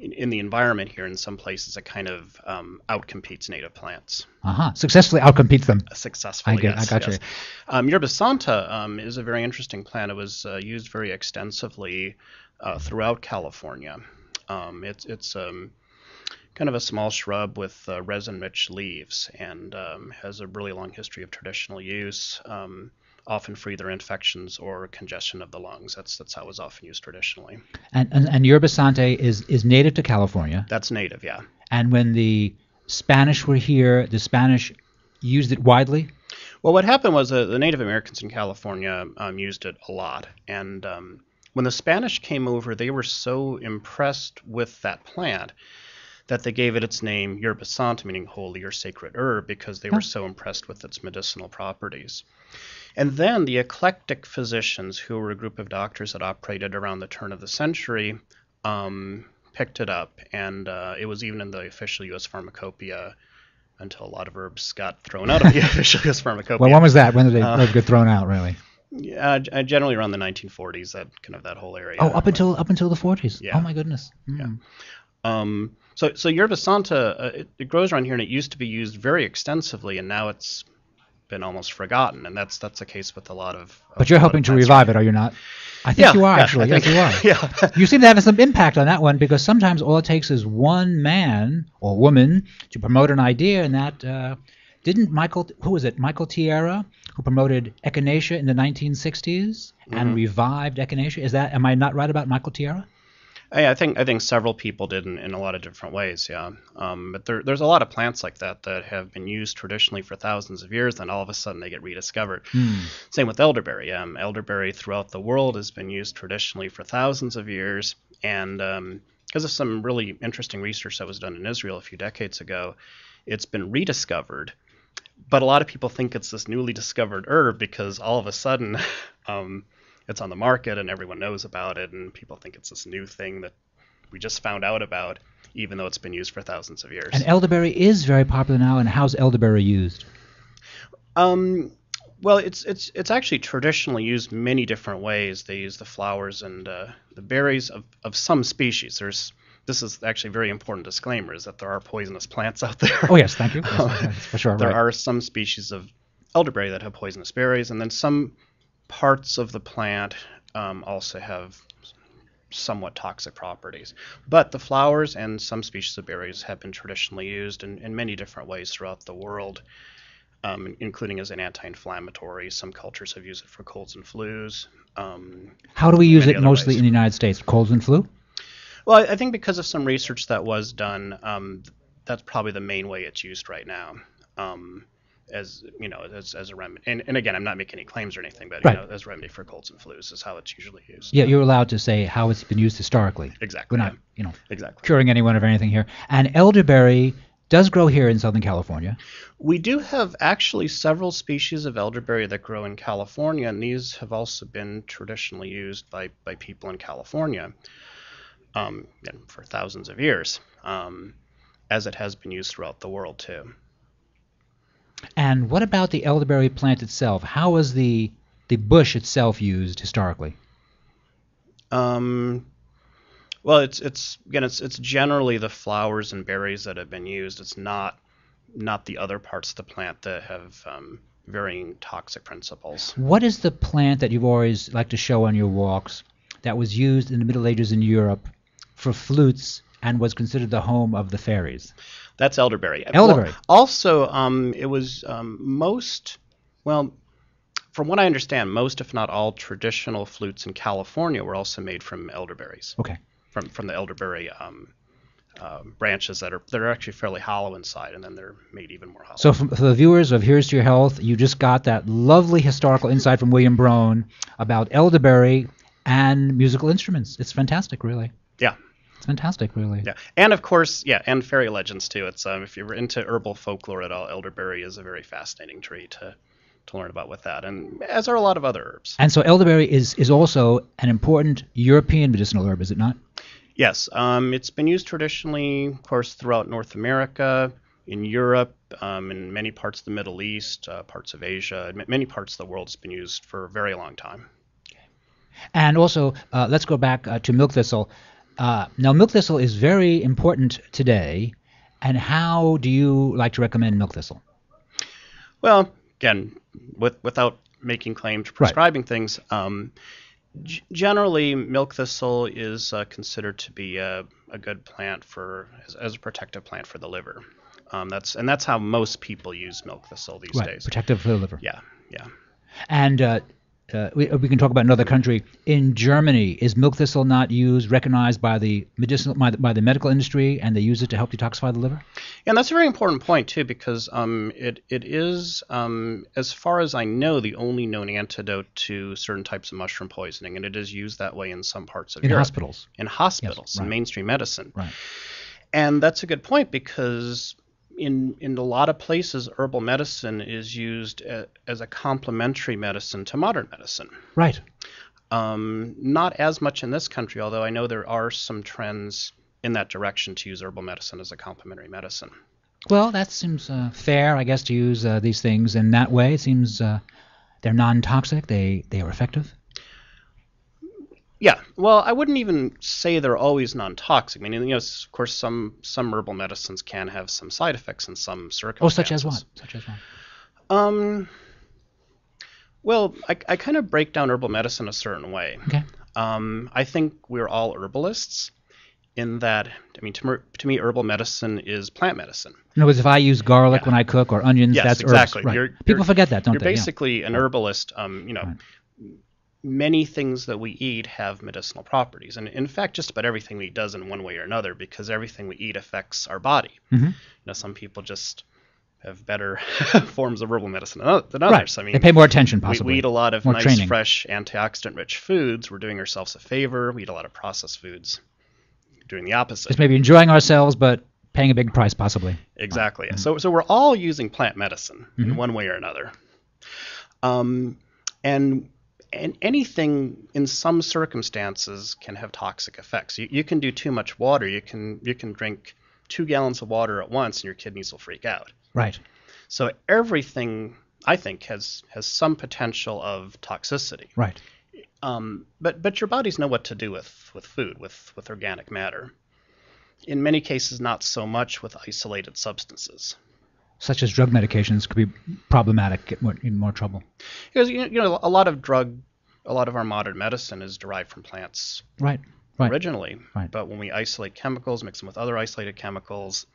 in the environment here in some places it kind of outcompetes native plants. Successfully outcompetes them. Successfully, I got you. Yerba santa is a very interesting plant. It was used very extensively throughout California. It's kind of a small shrub with resin-rich leaves and has a really long history of traditional use, often for either infections or congestion of the lungs. That's how it was often used traditionally. And yerba sante is native to California. That's native, yeah. And when the Spanish were here, the Spanish used it widely? Well, what happened was the Native Americans in California used it a lot. And when the Spanish came over, they were so impressed with that plant that they gave it its name yerba santa, meaning holy or sacred herb, because they were so impressed with its medicinal properties. And then the eclectic physicians, who were a group of doctors that operated around the turn of the century, picked it up, and it was even in the official U.S. pharmacopoeia until a lot of herbs got thrown out of the official U.S. pharmacopoeia. Well, when was that? When did they get thrown out, really? Generally around the 1940s, that whole area. Oh, up until the 40s. Yeah. Oh my goodness. Mm. Yeah. So yerba santa, it grows around here, and it used to be used very extensively, and now it's been almost forgotten, and that's the case with a lot of. But you're hoping to revive it, are you not? I think you are, actually. Yes, you are. Yeah. You seem to have some impact on that one, because sometimes all it takes is one man or woman to promote an idea, and that didn't Michael Tierra, who promoted echinacea in the 1960s and revived echinacea? Am I not right about Michael Tierra? I think several people did in a lot of different ways, yeah. But there's a lot of plants like that have been used traditionally for thousands of years, and all of a sudden they get rediscovered. Same with elderberry. Elderberry throughout the world has been used traditionally for thousands of years, and because of some really interesting research that was done in Israel a few decades ago, it's been rediscovered. But a lot of people think it's this newly discovered herb because all of a sudden it's on the market and everyone knows about it, and people think it's this new thing that we just found out about, even though it's been used for thousands of years. And elderberry is very popular now, and how's elderberry used? Well, it's actually traditionally used many different ways. They use the flowers and the berries of some species. This is actually a very important disclaimer, is that there are poisonous plants out there. Oh, yes, thank you. Yes, for sure. There are some species of elderberry that have poisonous berries, and then some parts of the plant also have somewhat toxic properties. But the flowers and some species of berries have been traditionally used in many different ways throughout the world, including as an anti-inflammatory. Some cultures have used it for colds and flus. How do we use it mostly in the United States? Colds and flu? Well, I think because of some research that was done, that's probably the main way it's used right now. As a remedy, and again, I'm not making any claims or anything, but as a remedy for colds and flus is how it's usually used. Yeah, you're allowed to say how it's been used historically. Exactly. We're not, curing anyone of anything here. And elderberry does grow here in Southern California. We do have actually several species of elderberry that grow in California, and these have also been traditionally used by people in California for thousands of years, as it has been used throughout the world too. And what about the elderberry plant itself? How was the the bush itself used historically? Well, it's generally the flowers and berries that have been used. It's not the other parts of the plant that have varying toxic principles. What is the plant that you've always liked to show on your walks that was used in the Middle Ages in Europe for flutes and was considered the home of the fairies? That's elderberry. Elderberry. Well, also, it was from what I understand, most, if not all, traditional flutes in California were also made from elderberries. Okay. From the elderberry branches that are actually fairly hollow inside, and then they're made even more hollow. So for the viewers of Here's to Your Health, you just got that lovely historical insight from William Broan about elderberry and musical instruments. It's fantastic, really. Yeah. It's fantastic, really. Yeah, and of course, and fairy legends too. It's if you're into herbal folklore at all, elderberry is a very fascinating tree to learn about with that, and as are a lot of other herbs. And so elderberry is also an important European medicinal herb, is it not? Yes, it's been used traditionally, of course, throughout North America, in Europe, in many parts of the Middle East, parts of Asia, many parts of the world. It's been used for a very long time. And also, let's go back to milk thistle. Now, milk thistle is very important today. And how do you like to recommend milk thistle? Well, again, without making claims to prescribing things, generally milk thistle is considered to be a good plant as a protective plant for the liver. That's how most people use milk thistle these days. Protective for the liver. Yeah. And we can talk about another country. In Germany, is milk thistle not recognized by the medical industry, and they use it to help detoxify the liver? Yeah, and that's a very important point too, because it is, as far as I know, the only known antidote to certain types of mushroom poisoning, and it is used that way in some parts of Europe. Hospitals. In hospitals, Yes, right. in mainstream medicine. Right. And that's a good point, because in a lot of places, herbal medicine is used as a complementary medicine to modern medicine. Right. Not as much in this country, although I know there are some trends in that direction to use herbal medicine as a complementary medicine. Well, that seems fair, I guess, to use these things in that way. It seems they're non-toxic. They are effective. Yeah, well, I wouldn't even say they're always non-toxic. I mean, of course, some herbal medicines can have some side effects in some circumstances. Oh, such as what? Well, I kind of break down herbal medicine a certain way. Okay. I think we're all herbalists in that, I mean, to me, herbal medicine is plant medicine. In other words, if I use garlic when I cook or onions, yes, that's exactly. herbs. Right. People forget that, don't they? You're basically an herbalist. Right. Many things that we eat have medicinal properties. And in fact, just about everything we eat does in one way or another, because everything we eat affects our body. Mm-hmm. Some people just have better forms of herbal medicine than others. Right. I mean, they pay more attention, possibly. We eat a lot of more nice, training. fresh, antioxidant-rich foods. We're doing ourselves a favor. We eat a lot of processed foods, doing the opposite. Just maybe enjoying ourselves, but paying a big price, possibly. Exactly. Right. So we're all using plant medicine in one way or another. And anything in some circumstances can have toxic effects. You can do too much water. You can drink 2 gallons of water at once and your kidneys will freak out. Right. So everything, I think, has some potential of toxicity. Right. But your bodies know what to do with food, with organic matter. In many cases, not so much with isolated substances. Such as drug medications could be problematic, get in more trouble. Because a lot of our modern medicine is derived from plants. Right. Originally. Right. But when we isolate chemicals, mix them with other isolated chemicals,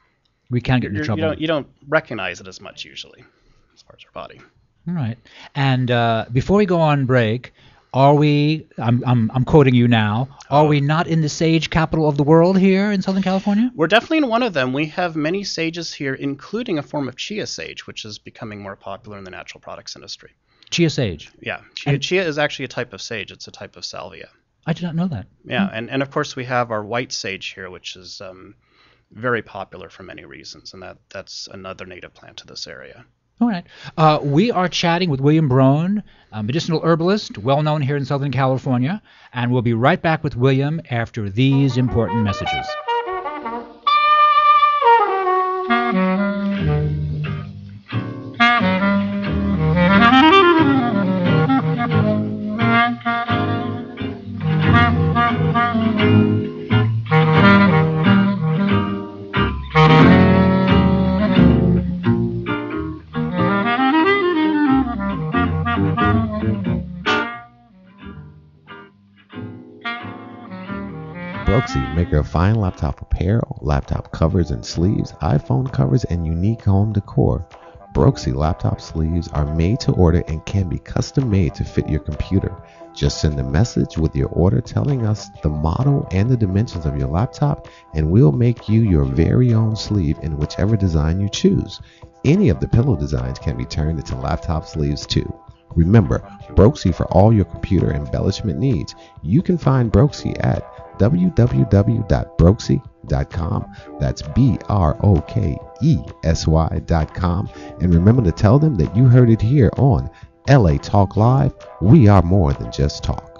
we can get into trouble. You don't recognize it as much usually, as far as our body. All right. And before we go on break, are we? I'm quoting you now. Are we not in the sage capital of the world here in Southern California? We're definitely in one of them. We have many sages here, including a form of chia sage, which is becoming more popular in the natural products industry. Chia sage. Yeah, chia is actually a type of sage. It's a type of salvia. I did not know that. Yeah, and of course we have our white sage here, which is very popular for many reasons, and that's another native plant to this area. All right. We are chatting with William Broan, a medicinal herbalist, well known here in Southern California, and we'll be right back with William after these important messages. Brooksy, maker of fine laptop apparel, laptop covers and sleeves, iPhone covers, and unique home decor. Brooksy laptop sleeves are made to order and can be custom made to fit your computer. Just send a message with your order telling us the model and the dimensions of your laptop, and we'll make you your very own sleeve in whichever design you choose. Any of the pillow designs can be turned into laptop sleeves too. Remember, Brooksy for all your computer embellishment needs. You can find Brooksy at www.brooksy.com. That's BROKESY.com. And remember to tell them that you heard it here on LA Talk Live. We are more than just talk.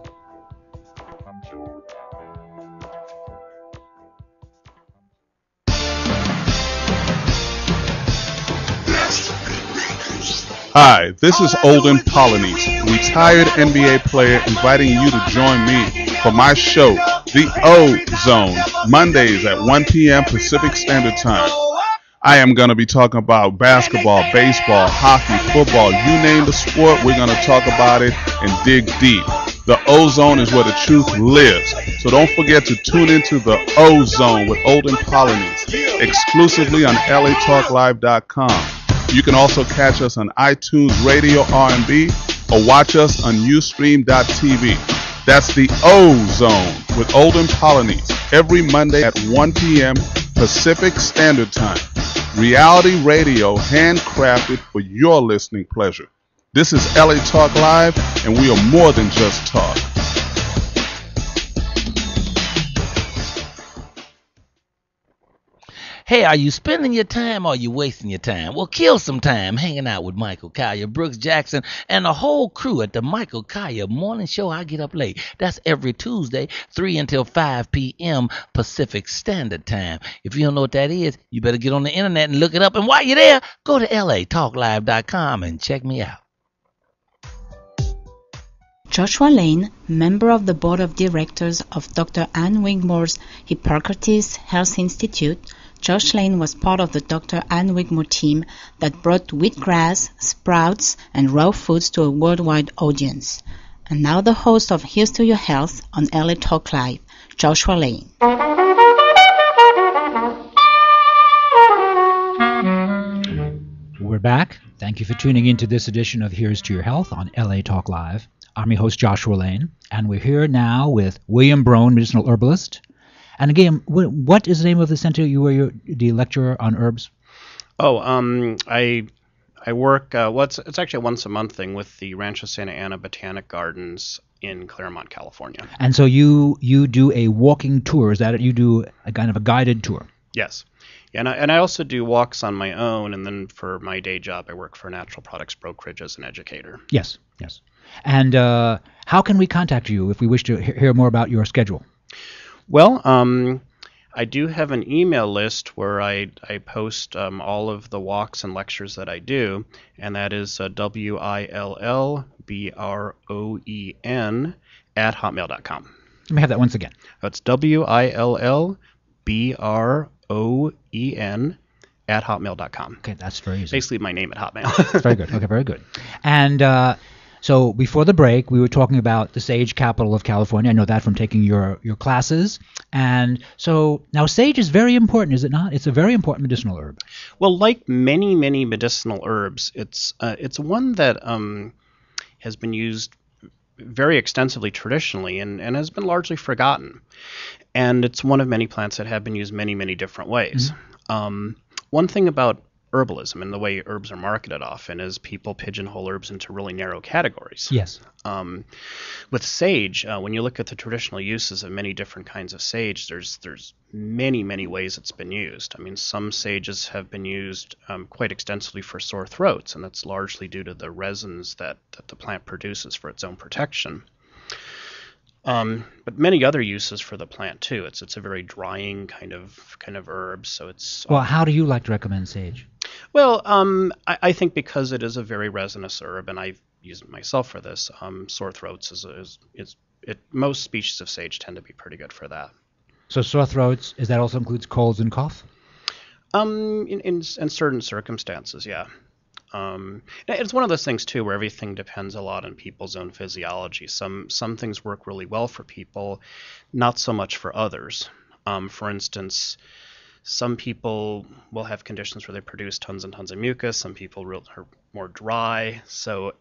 Hi, this is Olden Polynice, retired NBA player, inviting you to join me for my show, The O Zone, Mondays at 1 p.m. Pacific Standard Time. I am going to be talking about basketball, baseball, hockey, football, you name the sport, we're going to talk about it and dig deep. The O Zone is where the truth lives. So don't forget to tune into the O Zone with Olden Polynice, exclusively on LATalkLive.com. You can also catch us on iTunes Radio R&B or watch us on Ustream.tv. That's the O Zone with Olden Polynice every Monday at 1 p.m. Pacific Standard Time. Reality radio handcrafted for your listening pleasure. This is LA Talk Live, and we are more than just talk. Hey, are you spending your time or are you wasting your time? Well, kill some time hanging out with Michael Collier, Brooks Jackson, and the whole crew at the Michael Collier Morning Show. I Get Up Late. That's every Tuesday, 3 until 5 p.m. Pacific Standard Time. If you don't know what that is, you better get on the internet and look it up. And while you're there, go to LATalkLive.com and check me out. Joshua Lane, member of the board of directors of Dr. Ann Wigmore's Hippocrates Health Institute, Josh Lane was part of the Dr. Ann Wigmore team that brought wheatgrass, sprouts, and raw foods to a worldwide audience. And now the host of Here's to Your Health on LA Talk Live, Joshua Lane. We're back. Thank you for tuning in to this edition of Here's to Your Health on LA Talk Live. I'm your host, Joshua Lane, and we're here now with William Broan, medicinal herbalist. And again, what is the name of the center you were the lecturer on herbs? Oh, I work. It's actually a once a month thing with the Rancho Santa Ana Botanic Gardens in Claremont, California. And so you do a walking tour. Is that it? You do a kind of a guided tour? Yes. Yeah, and I also do walks on my own, and then for my day job, I work for a natural products brokerage as an educator. Yes. And how can we contact you if we wish to hear more about your schedule? Well, I do have an email list where I post all of the walks and lectures that I do, and that is WILLBROEN at hotmail.com. Let me have that once again. That's WILLBROEN at hotmail.com. Okay, that's very easy. Basically my name at Hotmail. That's very good. Okay, very good. And so before the break, we were talking about the sage capital of California. I know that from taking your classes. And so now sage is very important, is it not? It's a very important medicinal herb. Well, like many medicinal herbs, it's one that has been used very extensively traditionally and has been largely forgotten. And it's one of many plants that have been used many different ways. Mm-hmm. One thing about herbalism and the way herbs are marketed often is people pigeonhole herbs into really narrow categories. Yes. With sage, when you look at the traditional uses of many different kinds of sage, there's many ways it's been used. I mean, some sages have been used quite extensively for sore throats, and that's largely due to the resins that the plant produces for its own protection. But many other uses for the plant too. It's a very drying kind of herb. So it's well. How do you like to recommend sage? Well, I think because it is a very resinous herb, and I've used it myself for this. Sore throats is most species of sage tend to be pretty good for that. So sore throats, is that also includes colds and cough? In certain circumstances, yeah. It's one of those things too where everything depends a lot on people's own physiology. Some things work really well for people, not so much for others. For instance, some people will have conditions where they produce tons and tons of mucus. Some people are more dry. So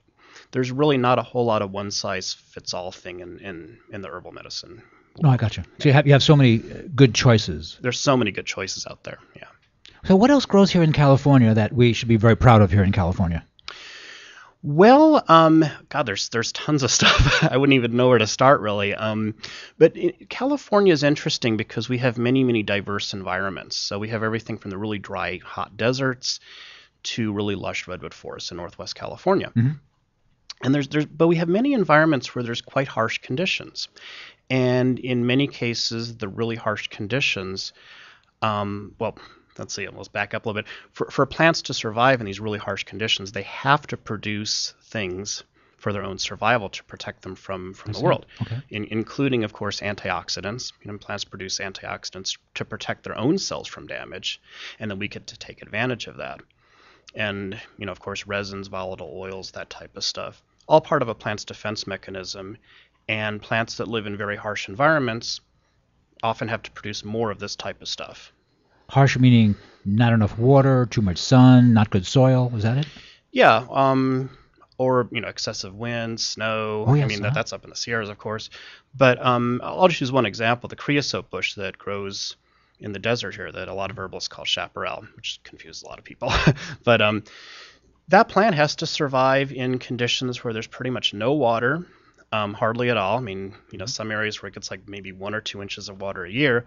there's really not a whole lot of one-size-fits-all thing in the herbal medicine. No, I got you. So you have so many good choices. There's so many good choices out there, yeah. So what else grows here in California that we should be very proud of here in California? Well, God, there's tons of stuff. I wouldn't even know where to start, really. But California is interesting because we have many, many diverse environments. So we have everything from the really dry, hot deserts to really lush redwood forests in Northwest California. Mm-hmm. And but we have many environments where there's quite harsh conditions. And in many cases, the really harsh conditions, let's see, let's back up a little bit. For plants to survive in these really harsh conditions, they have to produce things for their own survival to protect them from the world, okay. Including, of course, antioxidants. Plants produce antioxidants to protect their own cells from damage, and then we get to take advantage of that. And, of course, resins, volatile oils, that type of stuff, all part of a plant's defense mechanism. And plants that live in very harsh environments often have to produce more of this type of stuff. Harsh meaning not enough water, too much sun, not good soil. Is that it? Yeah. Or excessive wind, snow. Oh, yes, that's up in the Sierras, of course. But I'll just use one example: the creosote bush that grows in the desert here, that a lot of herbalists call chaparral, which confuses a lot of people. But that plant has to survive in conditions where there's pretty much no water, hardly at all. Some areas where it gets like maybe 1 or 2 inches of water a year.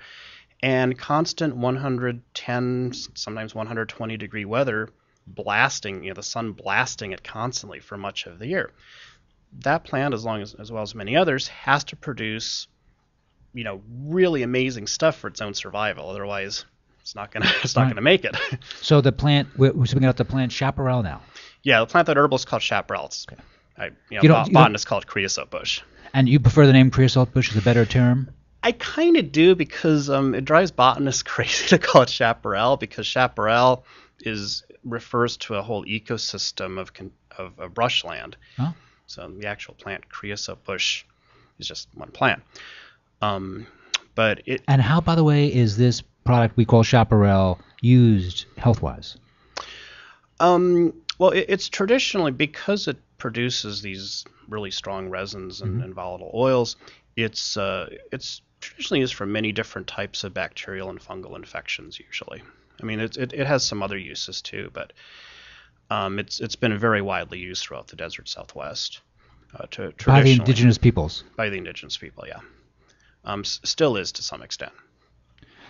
And constant 110, sometimes 120 degree weather, blasting, the sun blasting it constantly for much of the year. That plant, as well as many others, has to produce, really amazing stuff for its own survival. Otherwise, it's not gonna make it. So the plant, we're speaking about the plant chaparral now. Yeah, the plant that herbalists call chaparral. Okay. Botanists call it creosote bush. And you prefer the name creosote bush as a better term? I kind of do, because it drives botanists crazy to call it chaparral, because chaparral refers to a whole ecosystem of brushland. Huh? So the actual plant creosote bush is just one plant. And how, by the way, is this product we call chaparral used health-wise? Well, it's traditionally, because it produces these really strong resins and volatile oils, it's traditionally used for many different types of bacterial and fungal infections usually. It has some other uses too, but it's been very widely used throughout the desert Southwest. By the indigenous peoples? By the indigenous people, yeah. Still is to some extent.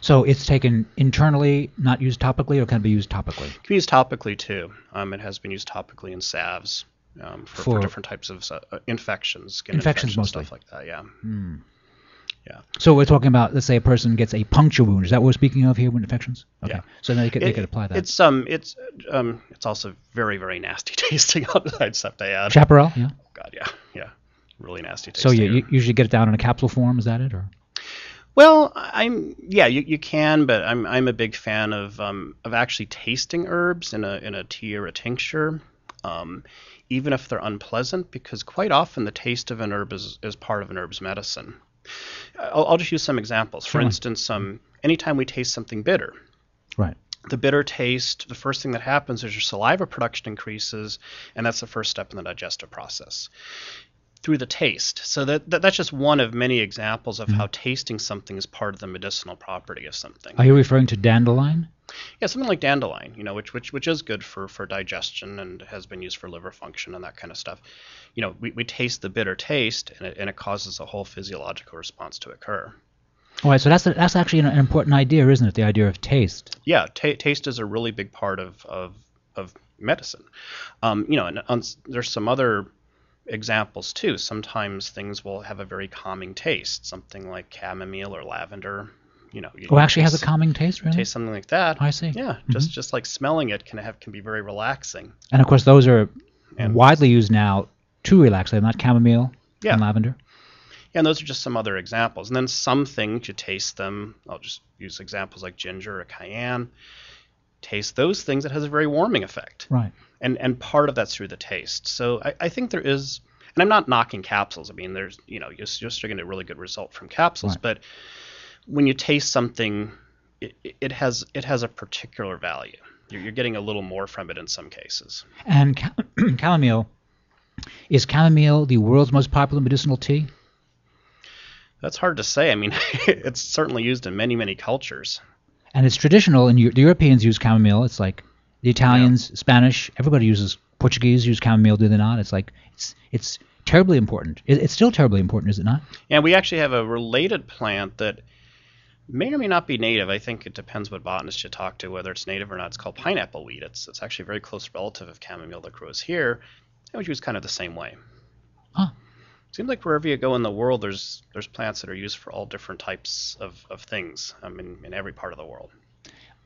So it's taken internally, not used topically, or can it be used topically? It can be used topically too. It has been used topically in salves for different types of infections, skin infections mostly. Stuff like that, yeah. Yeah. So we're talking about, let's say a person gets a puncture wound. Is that what we're speaking of here, wound infections? Okay. Yeah. So then they could apply that. It's also very, very nasty tasting. I'd just have to add. Chaparral, yeah. Oh God, yeah, really nasty tasting. So you usually get it down in a capsule form. Is that it, or? Well, you can, but I'm a big fan of actually tasting herbs in a tea or a tincture, even if they're unpleasant, because quite often the taste of an herb is part of an herb's medicine. I'll just use some examples. For instance, anytime we taste something bitter, right? The bitter taste, the first thing that happens is your saliva production increases, and that's the first step in the digestive process through the taste. So that's just one of many examples of how tasting something is part of the medicinal property of something. Are you referring to dandelion? Yeah, something like dandelion, which is good for digestion and has been used for liver function and that kind of stuff. We taste the bitter taste, and it causes a whole physiological response to occur. All right, so that's actually an important idea, isn't it? The idea of taste. Yeah, taste is a really big part of medicine. And there's some other examples too. Sometimes things will have a very calming taste, something like chamomile or lavender. Actually has a calming taste, really? Taste something like that. I see. Yeah, just like smelling it can be very relaxing. And of course, those are widely used now to relax. They're not chamomile and lavender. And those are just some other examples. And then some things, you taste them. I'll just use examples like ginger or cayenne. Taste those things, it has a very warming effect. Right. And part of that's through the taste. So I think there is, and I'm not knocking capsules. I mean, there's, you're still getting a really good result from capsules, Right. but when you taste something, it has a particular value. You're getting a little more from it in some cases. And chamomile, is chamomile the world's most popular medicinal tea? That's hard to say. I mean, it's certainly used in many, many cultures. And it's traditional, and the Europeans use chamomile. It's like the Italians, Spanish, everybody uses, Portuguese use chamomile, do they not? It's like, it's terribly important. It's still terribly important, is it not? And we actually have a related plant that may or may not be native. I think it depends what botanist you talk to, whether it's native or not. It's called pineapple weed. It's actually a very close relative of chamomile that grows here. It was used kind of the same way. Huh. Seems like wherever you go in the world, there's plants that are used for all different types of things in every part of the world.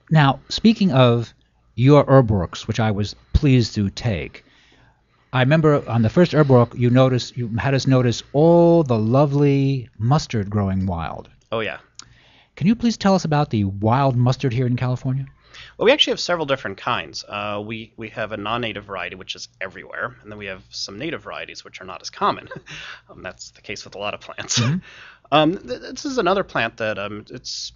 Now, speaking of your herb works, which I was pleased to take, I remember on the first herb work you had us notice all the lovely mustard growing wild. Oh, yeah. Can you please tell us about the wild mustard here in California? Well, we actually have several different kinds. We have a non-native variety, which is everywhere, and then we have some native varieties, which are not as common. That's the case with a lot of plants. Mm-hmm. This is another plant that it's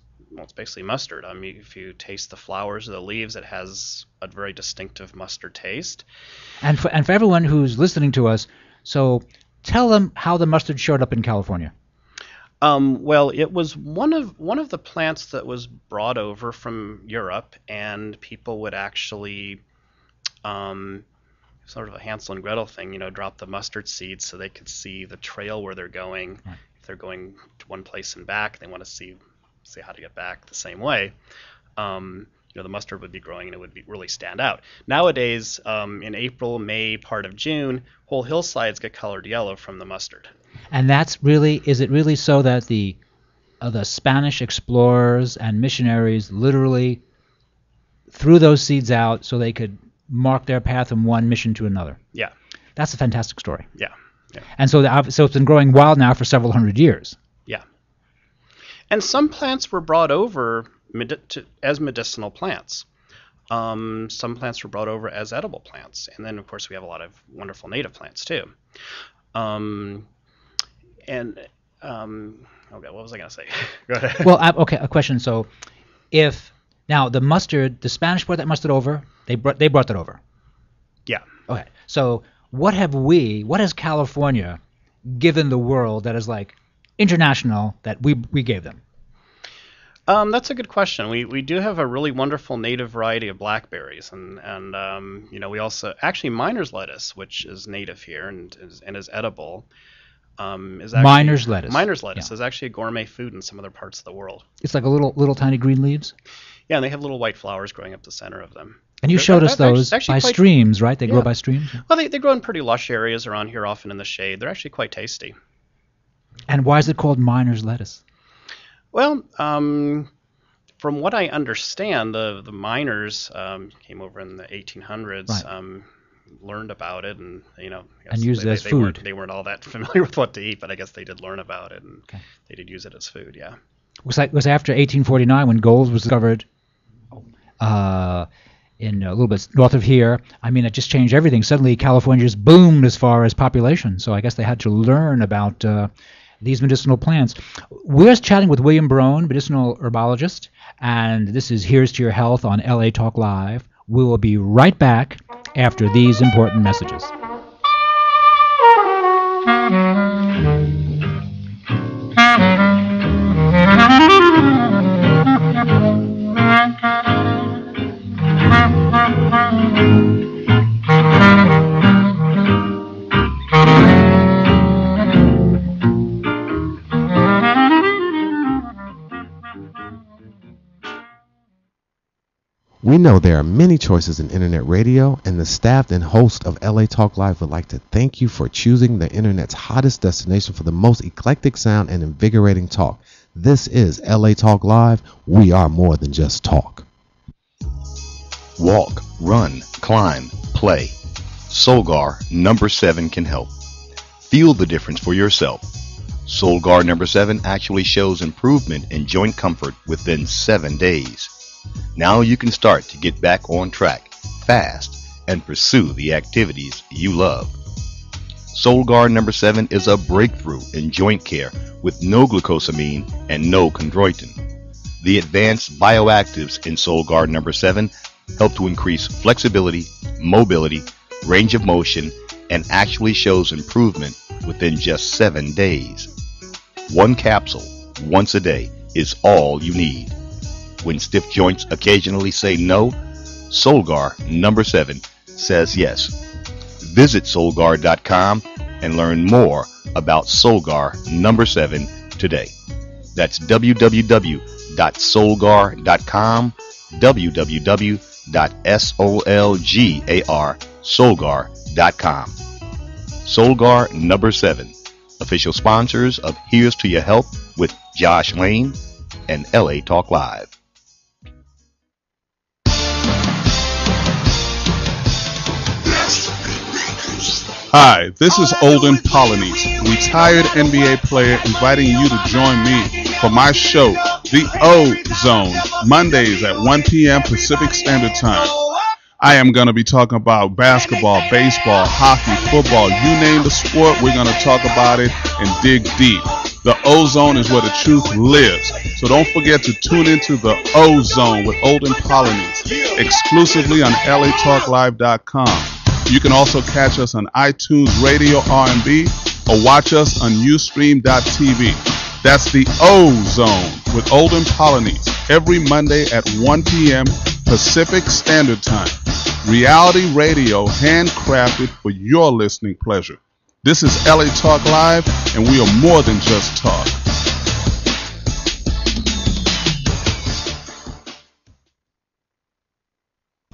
basically mustard. If you taste the flowers or the leaves, it has a very distinctive mustard taste. And for everyone who's listening to us, so tell them how the mustard showed up in California. Well, it was one of the plants that was brought over from Europe, and people would actually, sort of a Hansel and Gretel thing, drop the mustard seeds so they could see the trail where they're going. Right. If they're going to one place and back, they want to see how to get back the same way. The mustard would be growing and it would really stand out. Nowadays, in April, May, part of June, whole hillsides get colored yellow from the mustard. And is it really so that the Spanish explorers and missionaries literally threw those seeds out so they could mark their path from one mission to another? Yeah. That's a fantastic story. Yeah. And so it's been growing wild now for several hundred years. Yeah. And some plants were brought over as medicinal plants. Some plants were brought over as edible plants. And then, of course, we have a lot of wonderful native plants, too. Okay, what was I going to say? Go ahead. Well, okay, a question. So, now the mustard, the Spanish brought that mustard over. They brought that over. Yeah. Okay. So, what has California given the world that is like international that we gave them? That's a good question. We do have a really wonderful native variety of blackberries, and we also actually miner's lettuce, which is native here and is edible. Is actually, miner's lettuce. Miner's lettuce is actually a gourmet food in some other parts of the world. It's like a little tiny green leaves. Yeah, and they have little white flowers growing up the center of them. And you showed us those by streams, right? They grow by streams. Well, they grow in pretty lush areas around here, often in the shade. They're actually quite tasty. And why is it called miner's lettuce? Well, from what I understand, the miners came over in the 1800s, right. Learned about it, and and used it as food. They weren't all that familiar with what to eat, but I guess they did learn about it, and they did use it as food. Yeah. It was after 1849 when gold was discovered in a little bit north of here. I mean, it just changed everything. Suddenly, California just boomed as far as population. So I guess they had to learn about these medicinal plants. We're chatting with William Broan, medicinal herbologist, and this is Here's to Your Health on LA Talk Live. We will be right back after these important messages. We know there are many choices in internet radio, and the staff and host of LA Talk Live would like to thank you for choosing the internet's hottest destination for the most eclectic sound and invigorating talk. This is LA Talk Live. We are more than just talk. Walk, run, climb, play. Solgar number 7 can help. Feel the difference for yourself. Solgar number 7 actually shows improvement in joint comfort within 7 days. Now you can start to get back on track fast and pursue the activities you love. Solgar number 7 is a breakthrough in joint care with no glucosamine and no chondroitin. The advanced bioactives in Solgar number 7 help to increase flexibility, mobility, range of motion, and actually shows improvement within just 7 days. One capsule, once a day, is all you need. When stiff joints occasionally say no, Solgar number 7 says yes. Visit Solgar.com and learn more about Solgar number 7 today. That's www.solgar.com, www.solgar.com. Solgar number 7, official sponsors of Here's to Your Health with Josh Lane and LA Talk Live. Hi, this is Olden Polynice, retired NBA player, inviting you to join me for my show, The O Zone, Mondays at 1 p.m. Pacific Standard Time. I am going to be talking about basketball, baseball, hockey, football, you name the sport, we're going to talk about it and dig deep. The O Zone is where the truth lives. So don't forget to tune into The O Zone with Olden Polynice, exclusively on LATalkLive.com. You can also catch us on iTunes Radio R&B or watch us on Ustream.tv. That's the O Zone with Olden Polynice every Monday at 1 p.m. Pacific Standard Time. Reality radio handcrafted for your listening pleasure. This is LA Talk Live, and we are more than just talk.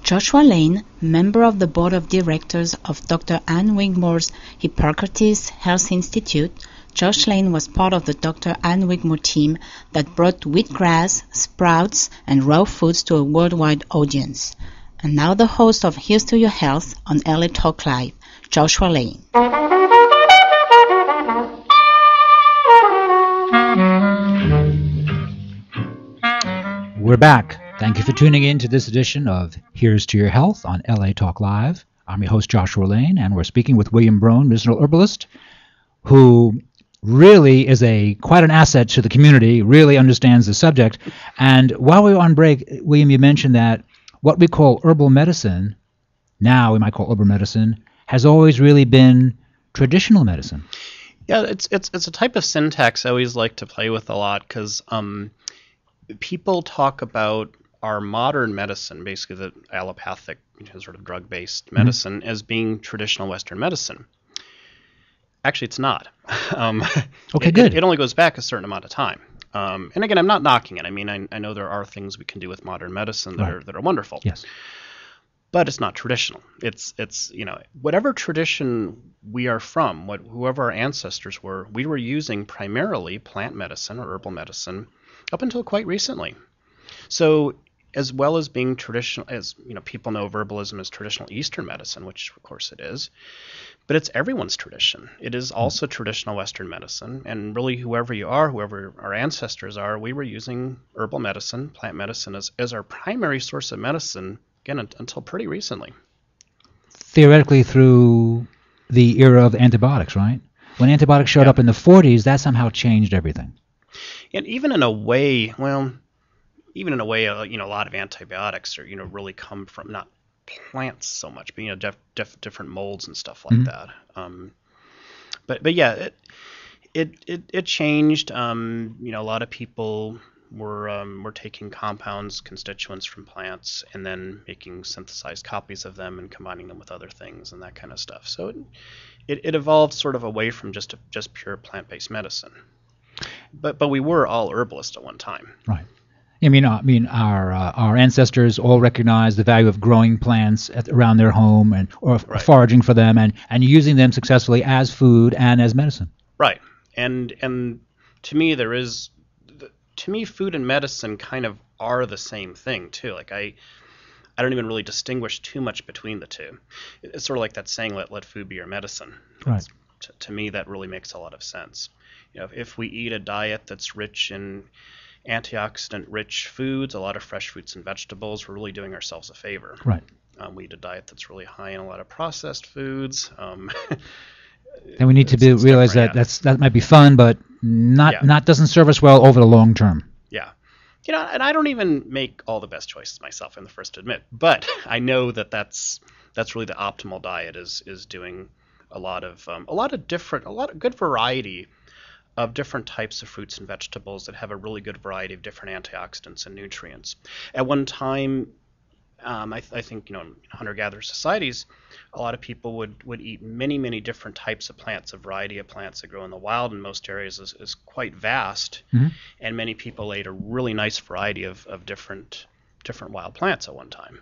Joshua Lane, member of the board of directors of Dr. Ann Wigmore's Hippocrates Health Institute, Josh Lane was part of the Dr. Ann Wigmore team that brought wheatgrass, sprouts, and raw foods to a worldwide audience. And now the host of Here's to Your Health on LA Talk Live, Joshua Lane. We're back. Thank you for tuning in to this edition of Here's to Your Health on LA Talk Live. I'm your host, Joshua Lane, and we're speaking with William Broan, medicinal herbalist, who really is quite an asset to the community, really understands the subject. And while we were on break, William, you mentioned that what we call herbal medicine, now we might call herbal medicine, has always really been traditional medicine. Yeah, it's a type of syntax I always like to play with a lot because people talk about our modern medicine, basically the allopathic, sort of drug-based medicine, as being traditional Western medicine. Actually, it's not. Okay, good. It only goes back a certain amount of time. And again, I'm not knocking it. I mean, I know there are things we can do with modern medicine that are wonderful. Yes. But it's not traditional. It's whatever tradition we are from, whoever our ancestors were, we were using primarily plant medicine or herbal medicine up until quite recently. So as well as being traditional, as people know herbalism as traditional Eastern medicine, which of course it is, but it's everyone's tradition. It is also traditional Western medicine, and really whoever you are, whoever our ancestors are, we were using herbal medicine, plant medicine as our primary source of medicine, again, until pretty recently. Theoretically through the era of antibiotics, right? When antibiotics showed up in the 40s, that somehow changed everything. And even in a way, a lot of antibiotics are, really come from not plants so much, but different molds and stuff like that. But yeah, it changed. A lot of people were taking compounds, constituents from plants, and then making synthesized copies of them and combining them with other things and that kind of stuff. So it evolved sort of away from just pure plant-based medicine. But we were all herbalists at one time. Right. I mean, our ancestors all recognized the value of growing plants around their home or foraging for them and using them successfully as food and as medicine. Right. And to me, food and medicine kind of are the same thing too. Like I don't even really distinguish too much between the two. It's sort of like that saying, "Let food be your medicine." Right. To me, that really makes a lot of sense. If we eat a diet that's rich in antioxidant-rich foods, a lot of fresh fruits and vegetables, we're really doing ourselves a favor. Right. We eat a diet that's really high in a lot of processed foods. And we need to realize that might be fun, but not doesn't serve us well over the long term. Yeah. And I don't even make all the best choices myself, I'm the first to admit. But I know that's really the optimal diet is doing a lot of good variety of different types of fruits and vegetables that have a really good variety of different antioxidants and nutrients. At one time, I think in hunter-gatherer societies, a lot of people would eat many different types of plants. A variety of plants that grow in the wild in most areas is quite vast, and many people ate a really nice variety of different wild plants at one time.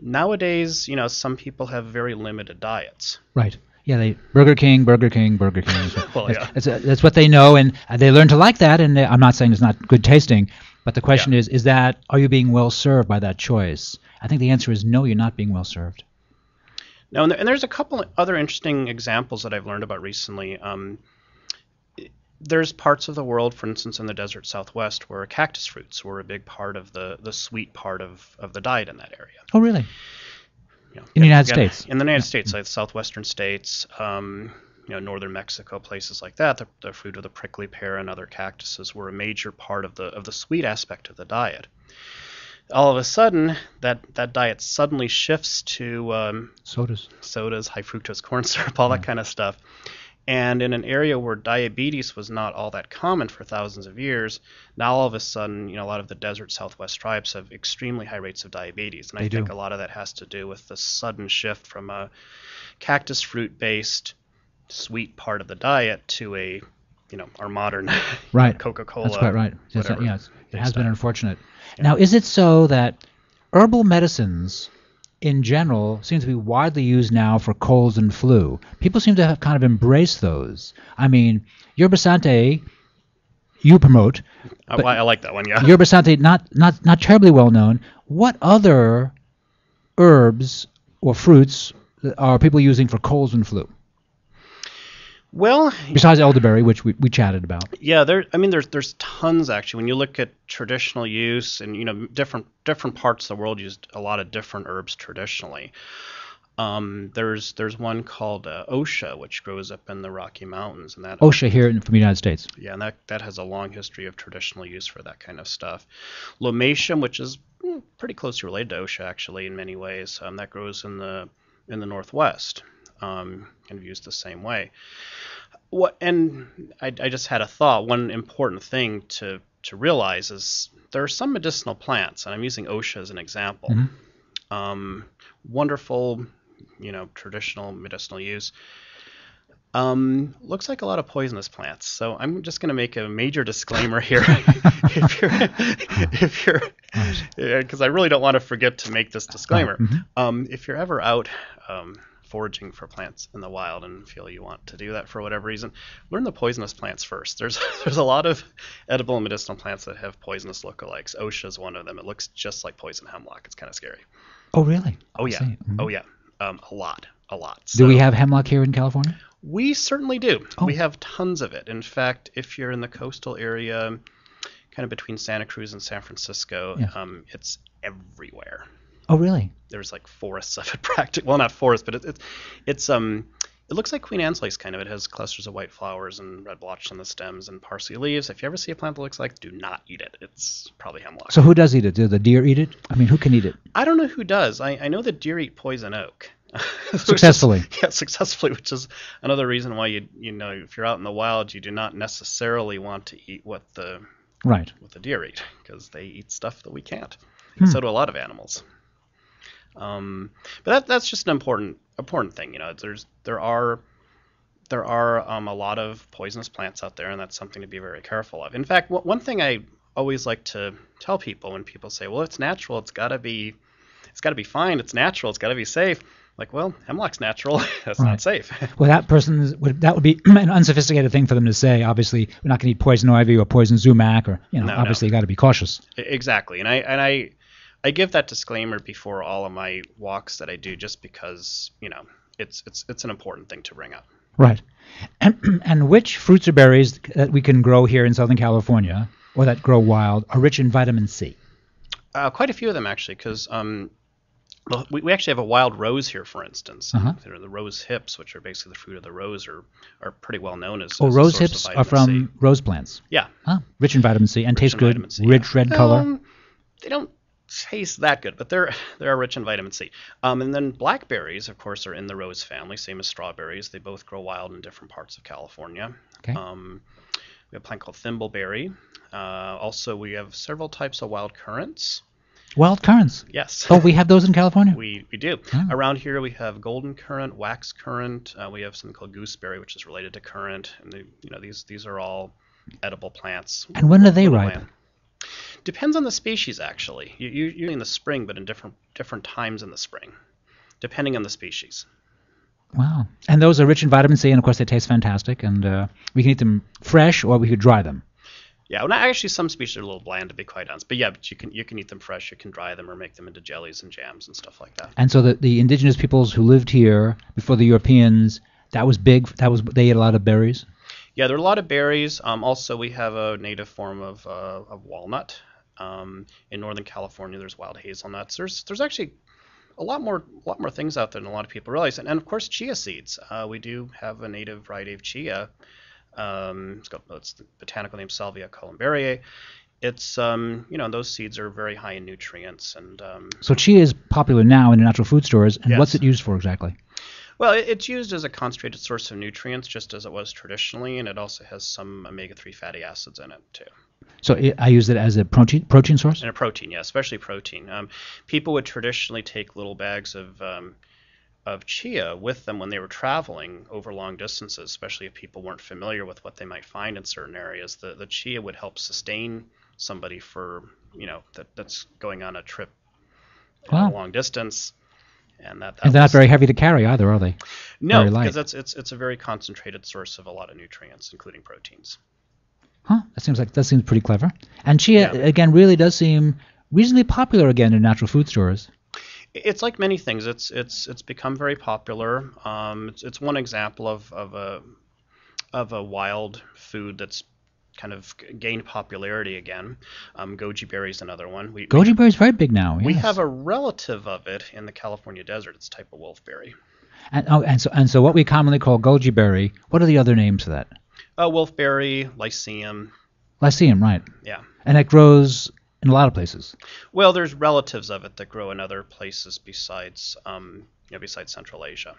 Nowadays, some people have very limited diets. Right. Yeah, they Burger King. Well, yeah. That's what they know, and they learn to like that. And I'm not saying it's not good tasting, but the question is that are you being well served by that choice? I think the answer is no, you're not being well served. No, and there's a couple other interesting examples that I've learned about recently. There's parts of the world, for instance, in the desert Southwest, where cactus fruits were a big part of the sweet part of the diet in that area. Oh, really? In the United States? In the United States, like the southwestern states, northern Mexico, places like that, the fruit of the prickly pear and other cactuses were a major part of the sweet aspect of the diet. All of a sudden, that diet suddenly shifts to sodas, high fructose corn syrup, all that kind of stuff. And in an area where diabetes was not all that common for thousands of years, now all of a sudden, a lot of the desert Southwest tribes have extremely high rates of diabetes. And I think a lot of that has to do with the sudden shift from a cactus fruit-based sweet part of the diet to our modern Coca-Cola. That's quite right. Yes, it has been unfortunate. Yeah. Now, is it so that herbal medicines in general seem to be widely used now for colds and flu? People seem to have kind of embraced those. I mean, yerba sante, you promote. I like that one, yeah. Yerba sante, not terribly well known. What other herbs or fruits are people using for colds and flu? Well, besides elderberry, which we chatted about. Yeah, there's tons actually. When you look at traditional use, and different parts of the world used a lot of different herbs traditionally. There's one called Osha, which grows up in the Rocky Mountains, and that Osha here from the United States. Yeah, and that has a long history of traditional use for that kind of stuff. Lomatium, which is pretty closely related to Osha actually in many ways, that grows in the Northwest. Kind of used the same way. And I just had a thought. One important thing to realize is there are some medicinal plants, and I'm using Osha as an example. Wonderful, traditional medicinal use. Looks like a lot of poisonous plants. So I'm just going to make a major disclaimer here, if you're, because I really don't want to forget to make this disclaimer. If you're ever out foraging for plants in the wild and feel you want to do that for whatever reason, learn the poisonous plants first. There's a lot of edible and medicinal plants that have poisonous lookalikes. Osha is one of them. It looks just like poison hemlock. It's kind of scary. Oh, really? Oh, yeah. Oh, yeah. A lot. So, do we have hemlock here in California? We certainly do. Oh. We have tons of it. In fact, if you're in the coastal area, kind of between Santa Cruz and San Francisco, it's everywhere. Oh, really? There's like forests of it practically. Well, not forests, but it looks like Queen Anne's lace kind of. It has clusters of white flowers and red blotches on the stems and parsley leaves. If you ever see a plant that looks like, do not eat it. It's probably hemlock. So who does eat it? Do the deer eat it? I mean, who can eat it? I don't know who does. I know that deer eat poison oak. Successfully. Successfully, which is another reason why if you're out in the wild, you do not necessarily want to eat what the deer eat, because they eat stuff that we can't. And so do a lot of animals. But that's just an important thing. There are a lot of poisonous plants out there, and that's something to be very careful of. In fact, one thing I always like to tell people when people say, "Well, it's natural. It's got to be fine. It's natural. It's got to be safe." Like, well, hemlock's natural. That's not safe. Well, that would be an unsophisticated thing for them to say. Obviously, we're not going to eat poison ivy or poison sumac, or obviously you got to be cautious. Exactly, and I give that disclaimer before all of my walks that I do, just because it's an important thing to bring up. Right. And which fruits or berries that we can grow here in Southern California, or that grow wild, are rich in vitamin C? Quite a few of them, actually, because we actually have a wild rose here, for instance. The rose hips, which are basically the fruit of the rose, are pretty well known as. Oh, as rose a source hips of are vitamin from rose plants. Yeah. Rich in vitamin C and taste good, rich red color. They don't taste that good, but they are rich in vitamin C. And then blackberries, of course, are in the rose family, same as strawberries. They both grow wild in different parts of California. Okay. We have a plant called thimbleberry. Also, we have several types of wild currants. Wild currants? Yes. Oh, we have those in California? We do. Around here, we have golden currant, wax currant. We have something called gooseberry, which is related to currant. And these are all edible plants. And when do they ripen? Depends on the species, actually. Usually in the spring, but in different times in the spring, depending on the species. Wow. And those are rich in vitamin C, and of course they taste fantastic. And we can eat them fresh, or we could dry them. Yeah, well, actually, some species are a little bland, to be quite honest. But yeah, but you can eat them fresh. You can dry them or make them into jellies and jams and stuff like that. And so the indigenous peoples who lived here before the Europeans, that was big. They ate a lot of berries. Yeah, there are a lot of berries. Also, we have a native form of walnut. In Northern California, there's wild hazelnuts. There's actually a lot more things out there than a lot of people realize. And of course, chia seeds. We do have a native variety of chia. It's the botanical name Salvia columbariae. It's those seeds are very high in nutrients. And so chia is popular now in the natural food stores. And Yes. what's it used for exactly? Well, it's used as a concentrated source of nutrients, just as it was traditionally, and it also has some omega-3 fatty acids in it too. So I use it as a protein source? And a protein, yeah, especially protein. People would traditionally take little bags of chia with them when they were traveling over long distances, especially if people weren't familiar with what they might find in certain areas. The chia would help sustain somebody for, that's going on a trip a long distance. And they're not very heavy to carry either, are they? No, Very light. because it's a very concentrated source of a lot of nutrients, including proteins. Huh? That seems pretty clever. And chia again really does seem reasonably popular again in natural food stores. It's like many things. It's become very popular. It's one example of a wild food that's kind of gained popularity again. Goji berry is another one. Goji berry is very big now. We yes. have a relative of it in the California desert. It's a type of wolfberry. And so what we commonly call goji berry, what are the other names for that? Wolfberry, lyceum. Lyceum, right. Yeah. And it grows in a lot of places. Well, there's relatives of it that grow in other places besides Central Asia.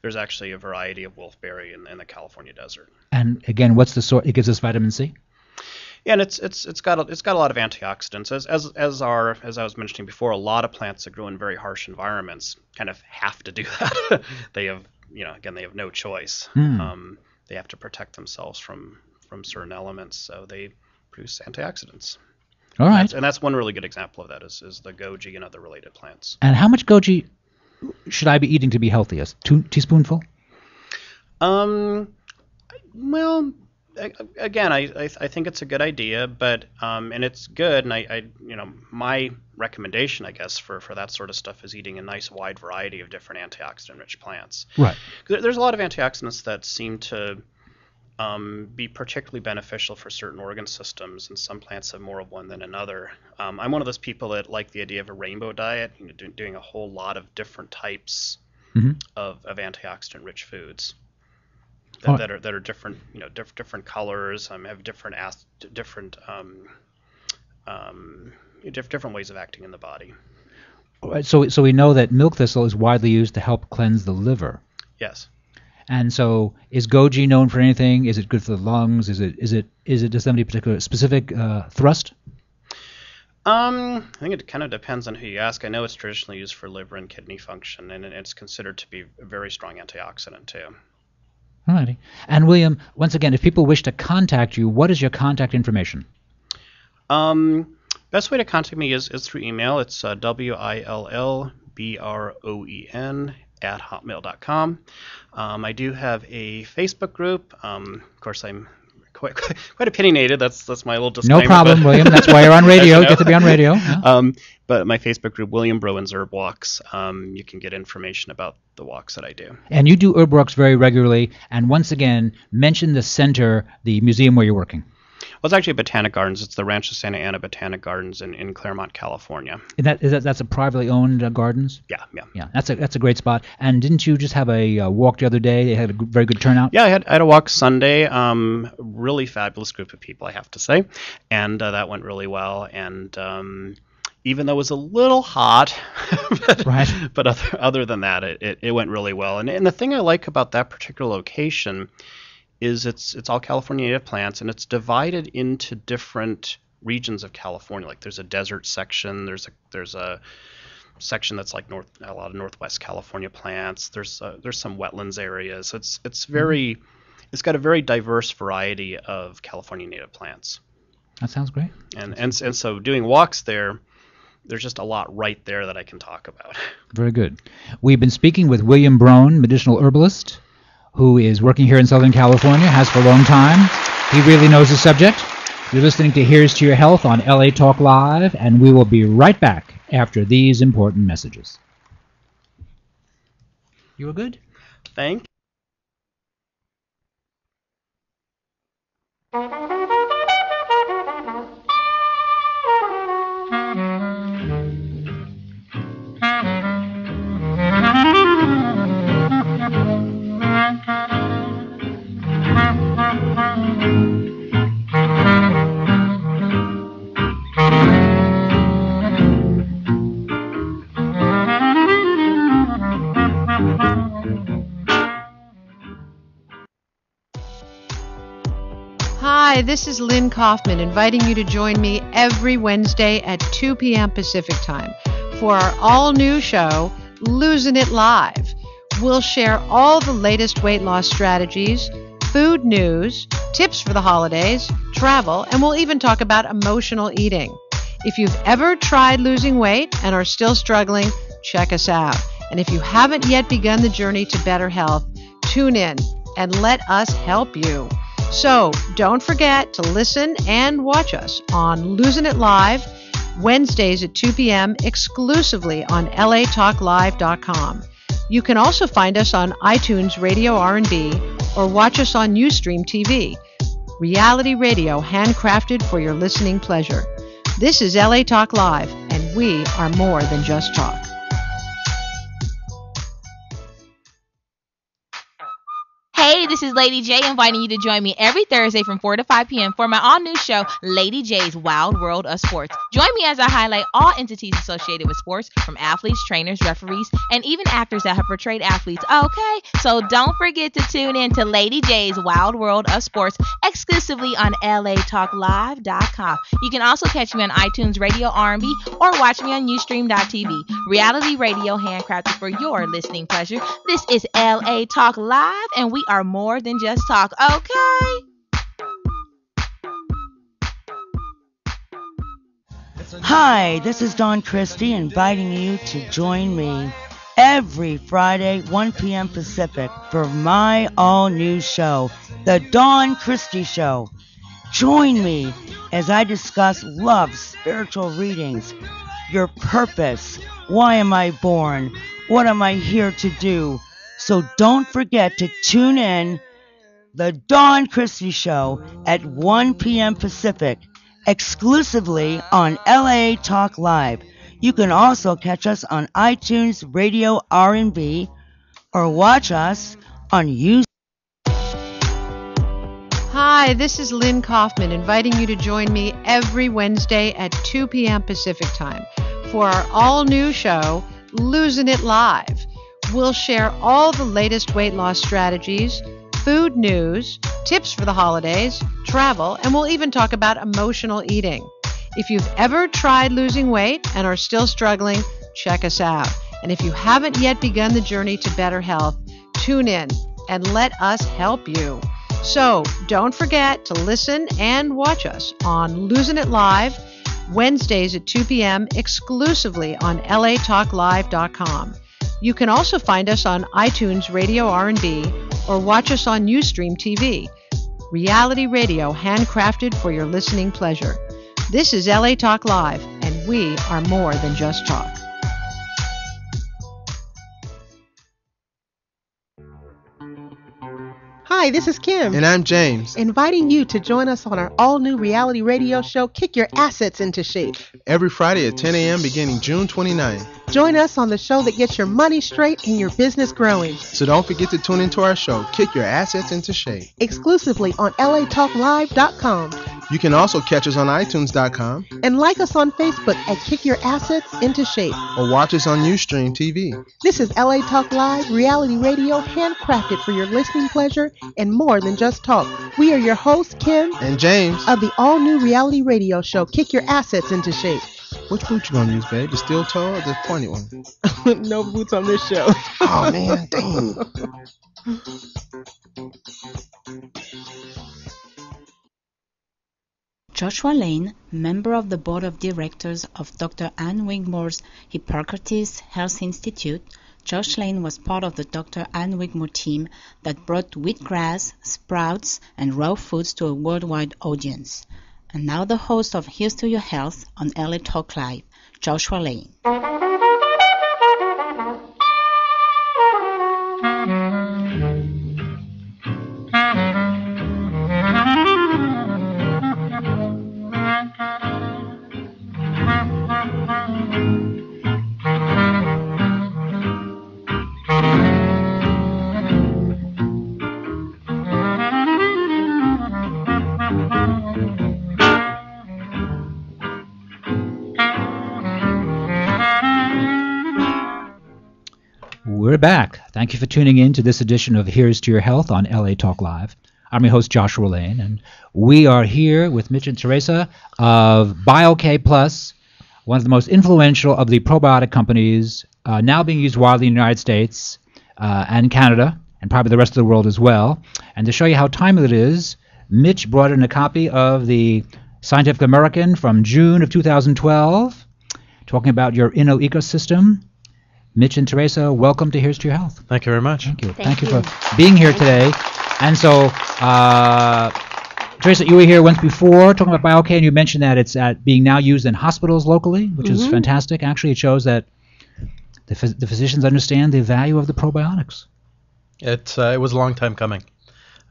There's actually a variety of wolfberry in the California desert. And again, what's the sort? It gives us vitamin C. Yeah, and it's got a lot of antioxidants. As I was mentioning before, a lot of plants that grow in very harsh environments kind of have to do that. They have no choice. They have to protect themselves from certain elements, so they produce antioxidants. All right. And that's one really good example of that is the goji and other related plants. And how much goji should I be eating to be healthiest? 2 teaspoonful? Well, again, I think it's a good idea, but and it's good, and my recommendation, I guess, for that sort of stuff is eating a nice wide variety of different antioxidant-rich plants. Right. There's a lot of antioxidants that seem to be particularly beneficial for certain organ systems, and some plants have more of one than another. I'm one of those people that like the idea of a rainbow diet, doing a whole lot of different types of antioxidant-rich foods that are different, different colors, have different ways of acting in the body. All right, so we know that milk thistle is widely used to help cleanse the liver. Yes. And so, is goji known for anything? Is it good for the lungs? Is it does any particular specific thrust? I think it kind of depends on who you ask. I know it's traditionally used for liver and kidney function, and it's considered to be a very strong antioxidant too. All righty. And William, once again, if people wish to contact you, what is your contact information? Best way to contact me is through email. It's willbroan@hotmail.com. I do have a Facebook group. Of course, I'm quite opinionated. That's my little disclaimer. No problem, William. That's why you're on radio. You get to be on radio. Yeah. But my Facebook group, William Broan's Herb Walks, you can get information about the walks that I do. And you do herb walks very regularly. And once again, mention the center, the museum where you're working. Well, it's actually Botanic Gardens. It's the Rancho Santa Ana Botanic Gardens in Claremont, California. That's a privately owned gardens? Yeah. That's a great spot. And didn't you just have a walk the other day? They had a very good turnout? Yeah, I had a walk Sunday. Really fabulous group of people, I have to say. And that went really well. And even though it was a little hot, but other than that, it went really well. And the thing I like about that particular location is it's all California native plants, and it's divided into different regions of California. Like there's a desert section, there's a section that's like a lot of Northwest California plants. There's some wetlands areas. It's got a very diverse variety of California native plants. That sounds great. And so doing walks there's just a lot right there that I can talk about. Very good. We've been speaking with William Broan, medicinal herbalist, who is working here in Southern California, has for a long time. He really knows the subject. You're listening to Here's to Your Health on LA Talk Live, and we will be right back after these important messages. You were good? Thank you. Hi, this is Lynn Kaufman inviting you to join me every Wednesday at 2 p.m. Pacific Time for our all-new show, Losing It Live. We'll share all the latest weight loss strategies, food news, tips for the holidays, travel, and we'll even talk about emotional eating. If you've ever tried losing weight and are still struggling, check us out. And if you haven't yet begun the journey to better health, tune in and let us help you. So don't forget to listen and watch us on Losing It Live, Wednesdays at 2 p.m. exclusively on latalklive.com. You can also find us on iTunes Radio R&B or watch us on Ustream TV. Reality radio handcrafted for your listening pleasure. This is LA Talk Live, and we are more than just talk. Hey, this is Lady J inviting you to join me every Thursday from 4 to 5 p.m. for my all-new show, Lady J's Wild World of Sports. Join me as I highlight all entities associated with sports, from athletes, trainers, referees, and even actors that have portrayed athletes. Okay, so don't forget to tune in to Lady J's Wild World of Sports exclusively on latalklive.com. You can also catch me on iTunes Radio R&B or watch me on Ustream.tv. Reality radio handcrafted for your listening pleasure. This is LA Talk Live, and we are more than just talk, okay? Hi, this is Dawn Christie inviting you to join me every Friday, 1 p.m. Pacific, for my all-new show, The Dawn Christie Show. Join me as I discuss love, spiritual readings, your purpose, why am I born, what am I here to do. So don't forget to tune in The Dawn Christie Show at 1 p.m. Pacific, exclusively on LA Talk Live. You can also catch us on iTunes Radio R&B or watch us on YouTube. Hi, this is Lynn Kaufman inviting you to join me every Wednesday at 2 p.m. Pacific Time for our all-new show, Losing It Live. We'll share all the latest weight loss strategies, food news, tips for the holidays, travel, and we'll even talk about emotional eating. If you've ever tried losing weight and are still struggling, check us out. And if you haven't yet begun the journey to better health, tune in and let us help you. So don't forget to listen and watch us on Losing It Live, Wednesdays at 2 p.m. exclusively on latalklive.com. You can also find us on iTunes Radio R&B or watch us on Ustream TV. Reality radio handcrafted for your listening pleasure. This is LA Talk Live, and we are more than just talk. Hi, this is Kim. And I'm James. Inviting you to join us on our all-new reality radio show, Kick Your Assets into Shape. Every Friday at 10 a.m. beginning June 29. Join us on the show that gets your money straight and your business growing. So don't forget to tune into our show, Kick Your Assets into Shape. Exclusively on latalklive.com. You can also catch us on iTunes.com. And like us on Facebook at Kick Your Assets into Shape. Or watch us on Ustream TV. This is LA Talk Live, reality radio handcrafted for your listening pleasure and more than just talk. We are your hosts, Kim and James, of the all-new reality radio show, Kick Your Assets into Shape. Which boot you gonna use, babe? The steel toe or the pointy one? No boots on this show. Oh, man, dang. Joshua Lane, member of the board of directors of Dr. Ann Wigmore's Hippocrates Health Institute, Josh Lane was part of the Dr. Ann Wigmore team that brought wheatgrass, sprouts, and raw foods to a worldwide audience. And now the host of Here's to Your Health on LA Talk Live, Joshua Lane. We're back. Thank you for tuning in to this edition of Here's to Your Health on LA Talk Live. I'm your host, Joshua Lane, and we are here with Mitch and Teresa of BioK Plus, one of the most influential of the probiotic companies now being used widely in the United States and Canada, and probably the rest of the world as well. And to show you how timely it is, Mitch brought in a copy of the Scientific American from June of 2012, talking about your inner ecosystem. Mitch and Teresa, welcome to Here's to Your Health. Thank you very much. Thank you. Thank you for being here today. And so, Teresa, you were here once before talking about BioK, and you mentioned that it's being now used in hospitals locally, which is fantastic. Actually, it shows that the physicians understand the value of the probiotics. It was a long time coming,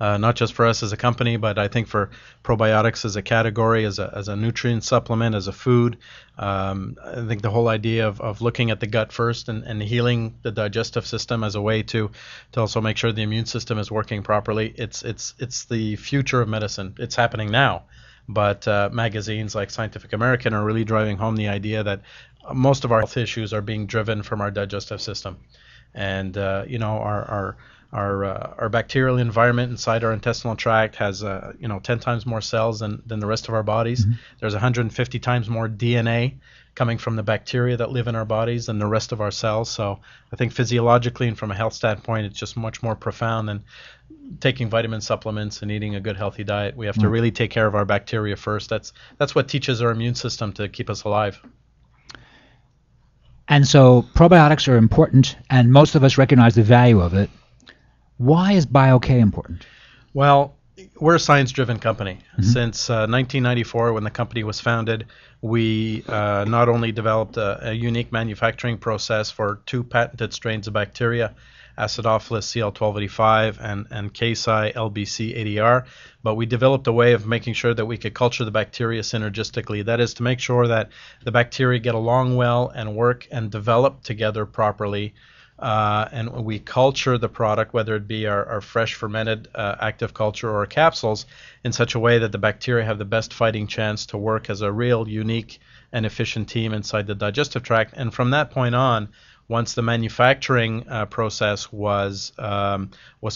not just for us as a company, but I think for probiotics as a category, as a nutrient supplement, as a food. I think the whole idea of looking at the gut first and healing the digestive system as a way to also make sure the immune system is working properly. It's the future of medicine. It's happening now, but magazines like Scientific American are really driving home the idea that most of our health issues are being driven from our digestive system, and our bacterial environment inside our intestinal tract has 10 times more cells than the rest of our bodies. There's 150 times more DNA coming from the bacteria that live in our bodies than the rest of our cells. So I think physiologically and from a health standpoint, it's just much more profound than taking vitamin supplements and eating a good healthy diet. We have to really take care of our bacteria first. That's what teaches our immune system to keep us alive. And so probiotics are important, and most of us recognize the value of it. Why is BioK important? Well, we're a science-driven company. Since 1994, when the company was founded, we not only developed a unique manufacturing process for 2 patented strains of bacteria, Acidophilus CL1285 and Casei LBC80R, but we developed a way of making sure that we could culture the bacteria synergistically. That is to make sure that the bacteria get along well and work and develop together properly. And we culture the product, whether it be our fresh fermented active culture or our capsules, in such a way that the bacteria have the best fighting chance to work as a real unique and efficient team inside the digestive tract. And from that point on, once the manufacturing process was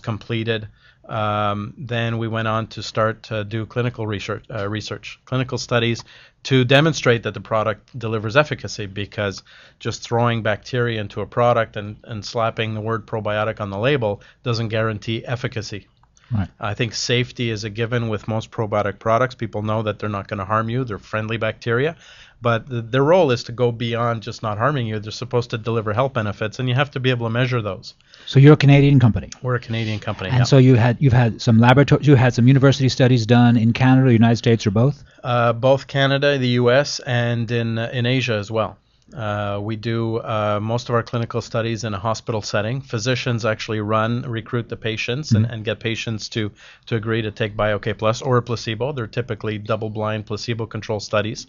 completed, then we went on to start to do clinical research, clinical studies to demonstrate that the product delivers efficacy, because just throwing bacteria into a product and slapping the word probiotic on the label doesn't guarantee efficacy. Right. I think safety is a given with most probiotic products. People know that they're not going to harm you. They're friendly bacteria. But their role is to go beyond just not harming you. They're supposed to deliver health benefits, and you have to be able to measure those. So you're a Canadian company. We're a Canadian company. And yeah. so you've had some university studies done in Canada, the United States, or both? Both Canada, the U.S., and in Asia as well. We do most of our clinical studies in a hospital setting. Physicians actually recruit the patients and get patients to agree to take BioK Plus or a placebo. They're typically double-blind placebo-controlled studies,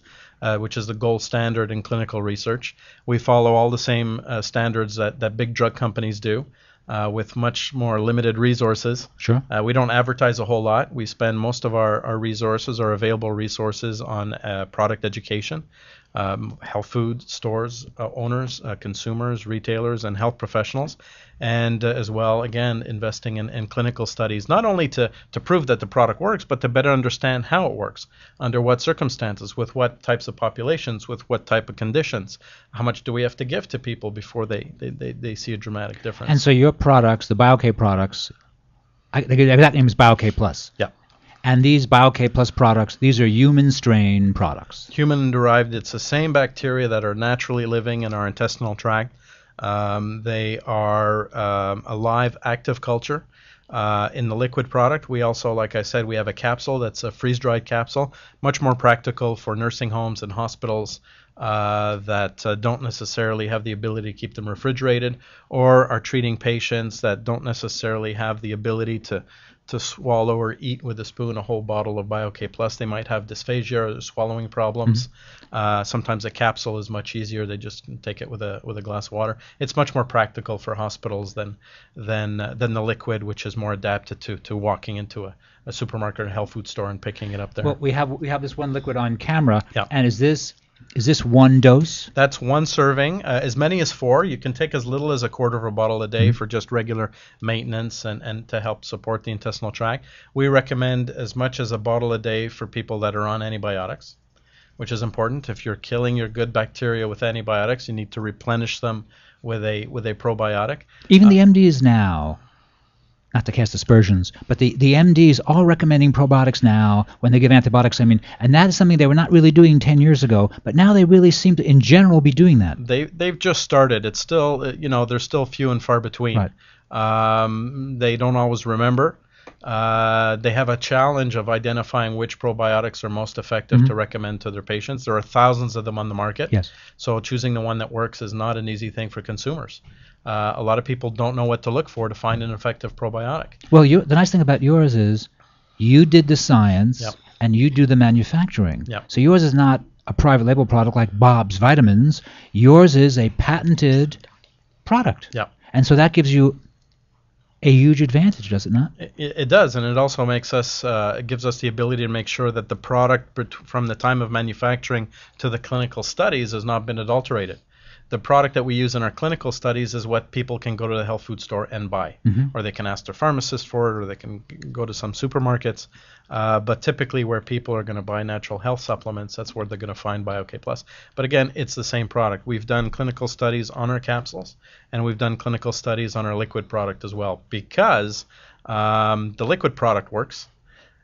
which is the gold standard in clinical research. We follow all the same standards that big drug companies do. With much more limited resources. Sure. We don't advertise a whole lot. We spend most of our resources, our available resources, on product education, health food stores, owners, consumers, retailers, and health professionals, and as well, again, investing in clinical studies, not only to prove that the product works, but to better understand how it works, under what circumstances, with what types of populations, with what type of conditions, how much do we have to give to people before they see a dramatic difference. And so your products, the BioK products, that name is BioK Plus. Yeah. And these BioK Plus products, these are human strain products. Human derived. It's the same bacteria that are naturally living in our intestinal tract. They are a live, active culture. In the liquid product, we also, like I said, we have a capsule that's a freeze-dried capsule, much more practical for nursing homes and hospitals that don't necessarily have the ability to keep them refrigerated, or are treating patients that don't necessarily have the ability to swallow or eat with a spoon a whole bottle of BioK Plus. They might have dysphagia or swallowing problems. Sometimes a capsule is much easier. They just can take it with a glass of water. It's much more practical for hospitals than the liquid, which is more adapted to walking into a supermarket or health food store and picking it up there. Well, we have this one liquid on camera, Yeah. and is this one dose? That's one serving, as many as 4. You can take as little as a quarter of a bottle a day for just regular maintenance and to help support the intestinal tract. We recommend as much as a bottle a day for people that are on antibiotics, which is important. If you're killing your good bacteria with antibiotics, you need to replenish them with a probiotic. Even the MDs now, not to cast aspersions, but the MDs are recommending probiotics now when they give antibiotics. I mean, and that is something they were not really doing 10 years ago, but now they really seem to, in general, be doing that. They've just started. It's still, they're still few and far between. Right. They don't always remember. They have a challenge of identifying which probiotics are most effective to recommend to their patients. There are thousands of them on the market. Yes. So choosing the one that works is not an easy thing for consumers. A lot of people don't know what to look for to find an effective probiotic. Well, the nice thing about yours is you did the science Yep. and you do the manufacturing. Yep. So yours is not a private label product like Bob's Vitamins. Yours is a patented product. Yeah. And so that gives you a huge advantage, does it not? It does, and it also makes us it gives us the ability to make sure that the product from the time of manufacturing to the clinical studies has not been adulterated. The product that we use in our clinical studies is what people can go to the health food store and buy, or they can ask their pharmacist for it, or they can go to some supermarkets. But typically where people are going to buy natural health supplements, that's where they're going to find BioK Plus. But again, it's the same product. We've done clinical studies on our capsules, and we've done clinical studies on our liquid product as well, because the liquid product works,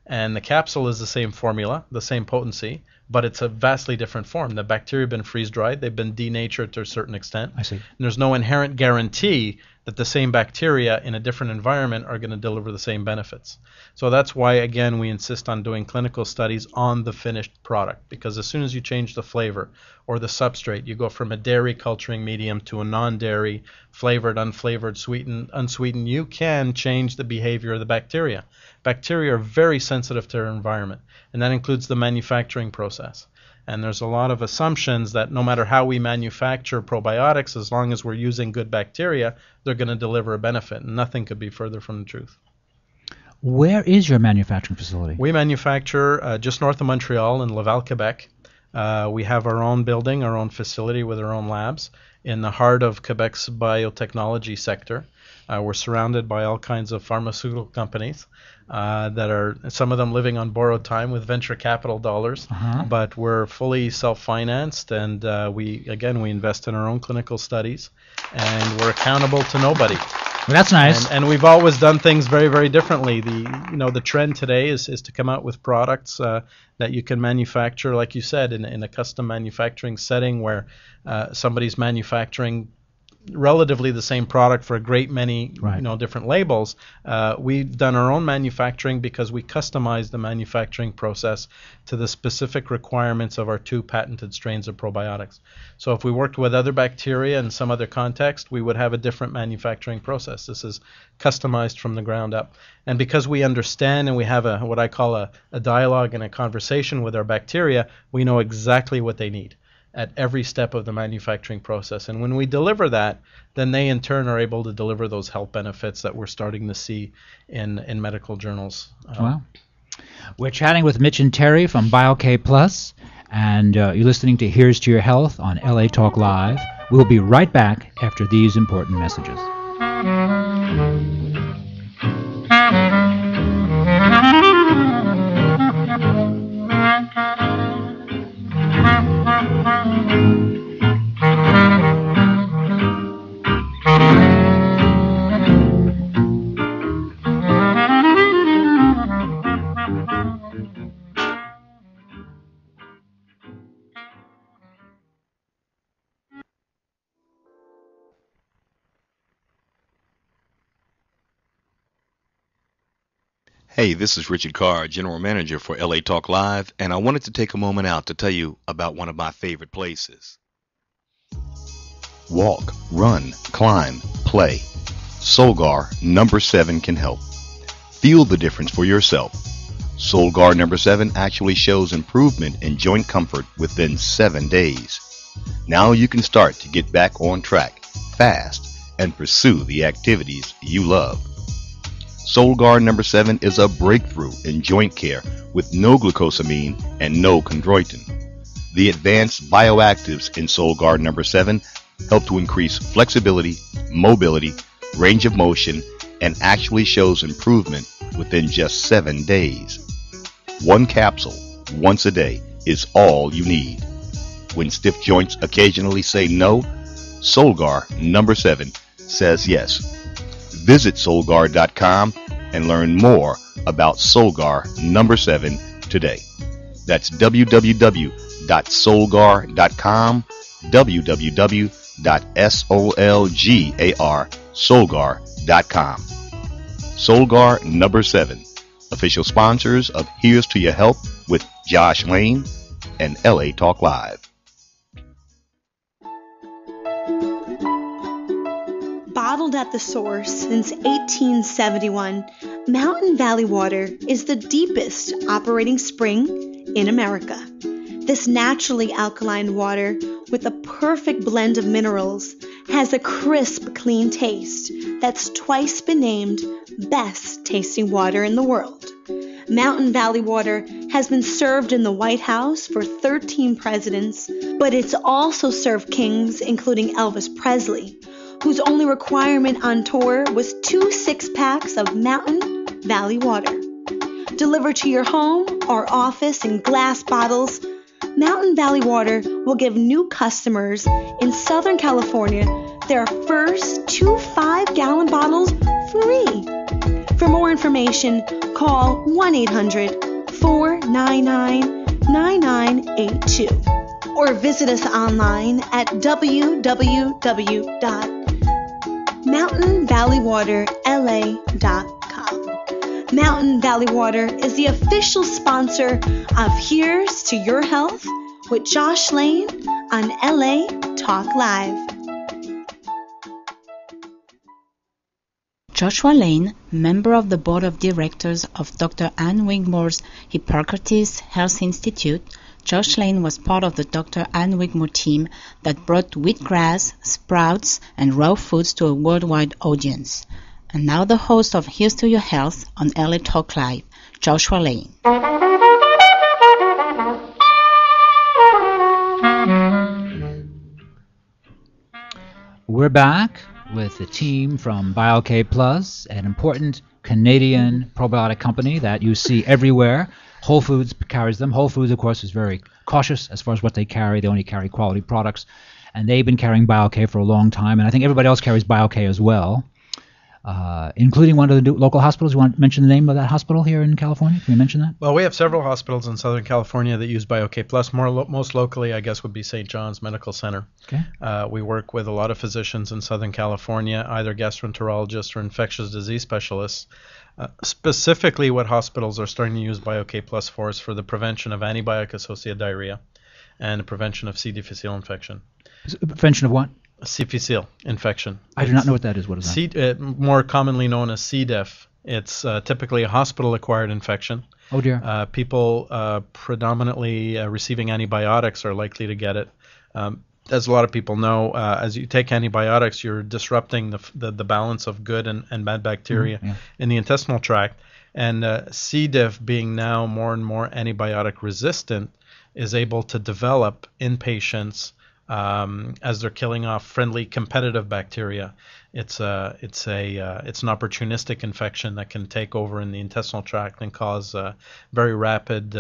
and the capsule is the same formula, the same potency, but it's a vastly different form. The bacteria have been freeze-dried. They've been denatured to a certain extent. I see. And there's no inherent guarantee that the same bacteria in a different environment are going to deliver the same benefits. So that's why, again, we insist on doing clinical studies on the finished product, because as soon as you change the flavor or the substrate, you go from a dairy culturing medium to a non-dairy, flavored, unflavored, sweetened, unsweetened, you can change the behavior of the bacteria. Bacteria are very sensitive to their environment, and that includes the manufacturing process. And there's a lot of assumptions that no matter how we manufacture probiotics, as long as we're using good bacteria, they're going to deliver a benefit. And nothing could be further from the truth. Where is your manufacturing facility? We manufacture just north of Montreal in Laval, Quebec. We have our own building, our own facility with our own labs in the heart of Quebec's biotechnology sector. We're surrounded by all kinds of pharmaceutical companies that are, some of them living on borrowed time with venture capital dollars, but we're fully self-financed, and we invest in our own clinical studies, and we're accountable to nobody. Well, that's nice. And we've always done things very, very differently. The trend today is to come out with products that you can manufacture, like you said, in a custom manufacturing setting where somebody's manufacturing relatively the same product for a great many different labels. We've done our own manufacturing because we customized the manufacturing process to the specific requirements of our 2 patented strains of probiotics. So if we worked with other bacteria in some other context, we would have a different manufacturing process. This is customized from the ground up. And because we understand and we have what I call a dialogue and a conversation with our bacteria, we know exactly what they need at every step of the manufacturing process. And when we deliver that, then they in turn are able to deliver those health benefits that we're starting to see in medical journals. Wow. We're chatting with Mitch and Terry from BioK Plus, and you're listening to Here's to Your Health on LA Talk Live. We'll be right back after these important messages. Hey, this is Richard Carr, General Manager for LA Talk Live, and I wanted to take a moment out to tell you about one of my favorite places. Walk, run, climb, play. Solgar number 7 can help. Feel the difference for yourself. Solgar number 7 actually shows improvement in joint comfort within 7 days. Now you can start to get back on track fast and pursue the activities you love. Solgar number 7 is a breakthrough in joint care with no glucosamine and no chondroitin. The advanced bioactives in Solgar number 7 help to increase flexibility, mobility, range of motion, and actually shows improvement within just 7 days. 1 capsule once a day is all you need. When stiff joints occasionally say no, Solgar number 7 says yes. Visit Solgar.com and learn more about Solgar number 7 today. That's www.solgar.com, www.solgar.com. Solgar number 7, official sponsors of Here's to Your Health with Josh Lane and LA Talk Live. Bottled at the source since 1871, Mountain Valley Water is the deepest operating spring in America. This naturally alkaline water, with a perfect blend of minerals, has a crisp, clean taste that's twice been named best tasting water in the world. Mountain Valley Water has been served in the White House for 13 presidents, but it's also served kings including Elvis Presley, whose only requirement on tour was 2 6-packs of Mountain Valley Water. Delivered to your home or office in glass bottles, Mountain Valley Water will give new customers in Southern California their first 2 5-gallon bottles free. For more information, call 1-800-499-9982 or visit us online at www.mountainvalleywaterla.com. Mountain Valley Water is the official sponsor of Here's to Your Health with Josh Lane on LA Talk Live. Joshua Lane, member of the board of directors of Dr. Ann Wigmore's Hippocrates Health Institute, Josh Lane was part of the Dr. Ann Wigmore team that brought wheatgrass, sprouts, and raw foods to a worldwide audience. And now the host of Here's to Your Health on LA Talk Live, Joshua Lane. We're back, with the team from BioK Plus, an important Canadian probiotic company that you see everywhere. Whole Foods carries them. Whole Foods, of course, is very cautious as far as what they carry. They only carry quality products. And they've been carrying BioK for a long time. And I think everybody else carries BioK as well, including one of the local hospitals. You want to mention the name of that hospital here in California? Can we mention that? Well, we have several hospitals in Southern California that use BioK Plus. Most locally, I guess, would be St. John's Medical Center. Okay. We work with a lot of physicians in Southern California, either gastroenterologists or infectious disease specialists. Specifically, what hospitals are starting to use BioK Plus for is for the prevention of antibiotic-associated diarrhea and the prevention of C. difficile infection. Prevention of what? C. difficile infection. I do not know what that is. What is that? More commonly known as C. diff. It's typically a hospital-acquired infection. Oh, dear. People predominantly receiving antibiotics are likely to get it. As a lot of people know, as you take antibiotics, you're disrupting the balance of good and bad bacteria in the intestinal tract. And C. diff, being now more and more antibiotic resistant, is able to develop in patients as they're killing off friendly competitive bacteria. It's an opportunistic infection that can take over in the intestinal tract and cause very rapid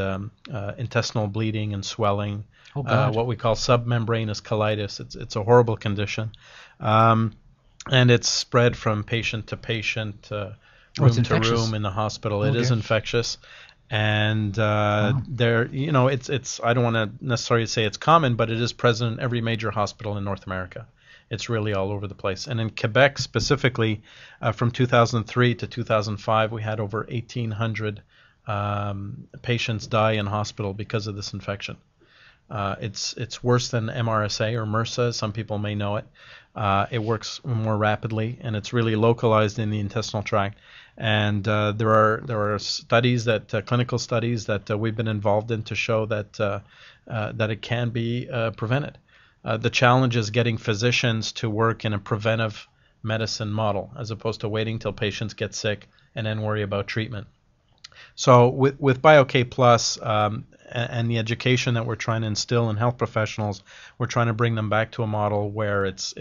intestinal bleeding and swelling. What we call submembranous colitis. It's a horrible condition, and it's spread from patient to patient, room to room in the hospital. It is infectious, and it's I don't want to necessarily say it's common, but it is present in every major hospital in North America. It's really all over the place. And in Quebec specifically, from 2003 to 2005, we had over 1,800 patients die in hospital because of this infection. It's worse than MRSA or MRSA. Some people may know it. It works more rapidly, and it's really localized in the intestinal tract. And there are studies clinical studies that we've been involved in to show that it can be prevented. The challenge is getting physicians to work in a preventive medicine model, as opposed to waiting till patients get sick and then worry about treatment. So with BioK Plus and the education that we're trying to instill in health professionals, we're trying to bring them back to a model where it's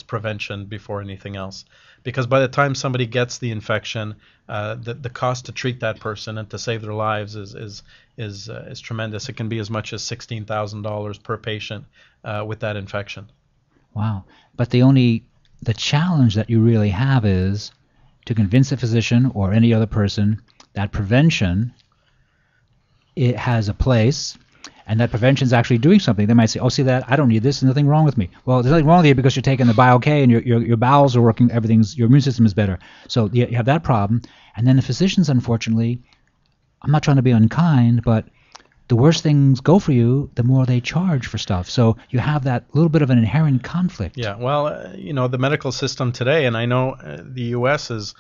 prevention before anything else. Because by the time somebody gets the infection, the cost to treat that person and to save their lives is tremendous. It can be as much as $16,000 per patient with that infection. Wow. But the challenge that you really have is to convince a physician or any other person that prevention, it has a place, and that prevention is actually doing something. They might say, "Oh, see that? I don't need this. There's nothing wrong with me." Well, there's nothing wrong with you because you're taking the BioK and your bowels are working. Your immune system is better. So you have that problem. And then the physicians, unfortunately, I'm not trying to be unkind, but the worse things go for you, the more they charge for stuff. So you have that little bit of an inherent conflict. Yeah. Well, the medical system today, and I know the U.S. is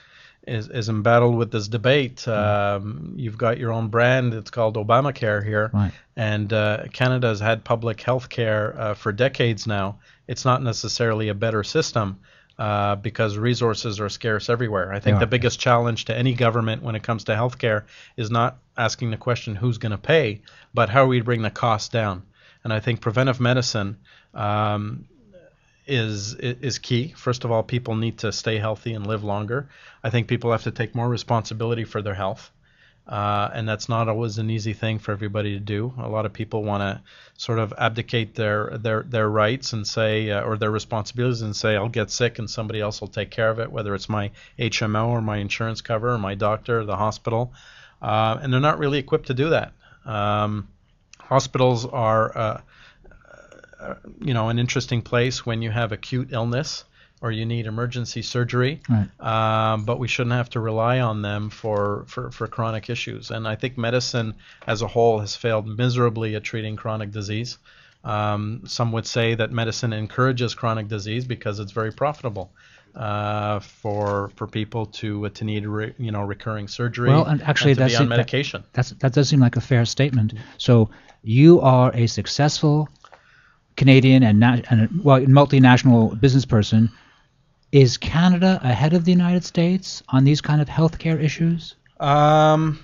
embattled with this debate. You've got your own brand. It's called Obamacare here. Right. And Canada has had public health care for decades now. It's not necessarily a better system because resources are scarce everywhere. I think the biggest challenge to any government when it comes to health care is not asking the question who's going to pay, but how we bring the cost down. And I think preventive medicine is key. First of all, people need to stay healthy and live longer. I think people have to take more responsibility for their health, and that's not always an easy thing for everybody to do. A lot of people want to sort of abdicate their rights and say, or their responsibilities and say, I'll get sick and somebody else will take care of it, whether it's my HMO or my insurance cover or my doctor or the hospital, and they're not really equipped to do that. Hospitals are an interesting place when you have acute illness or you need emergency surgery, right. But we shouldn't have to rely on them for chronic issues. And I think medicine as a whole has failed miserably at treating chronic disease. Some would say that medicine encourages chronic disease because it's very profitable for people to need recurring surgery. Well, and actually, and to be on medication. That does seem like a fair statement. So you are a successful Canadian and multinational business person. Is Canada ahead of the United States on these kind of healthcare issues? No.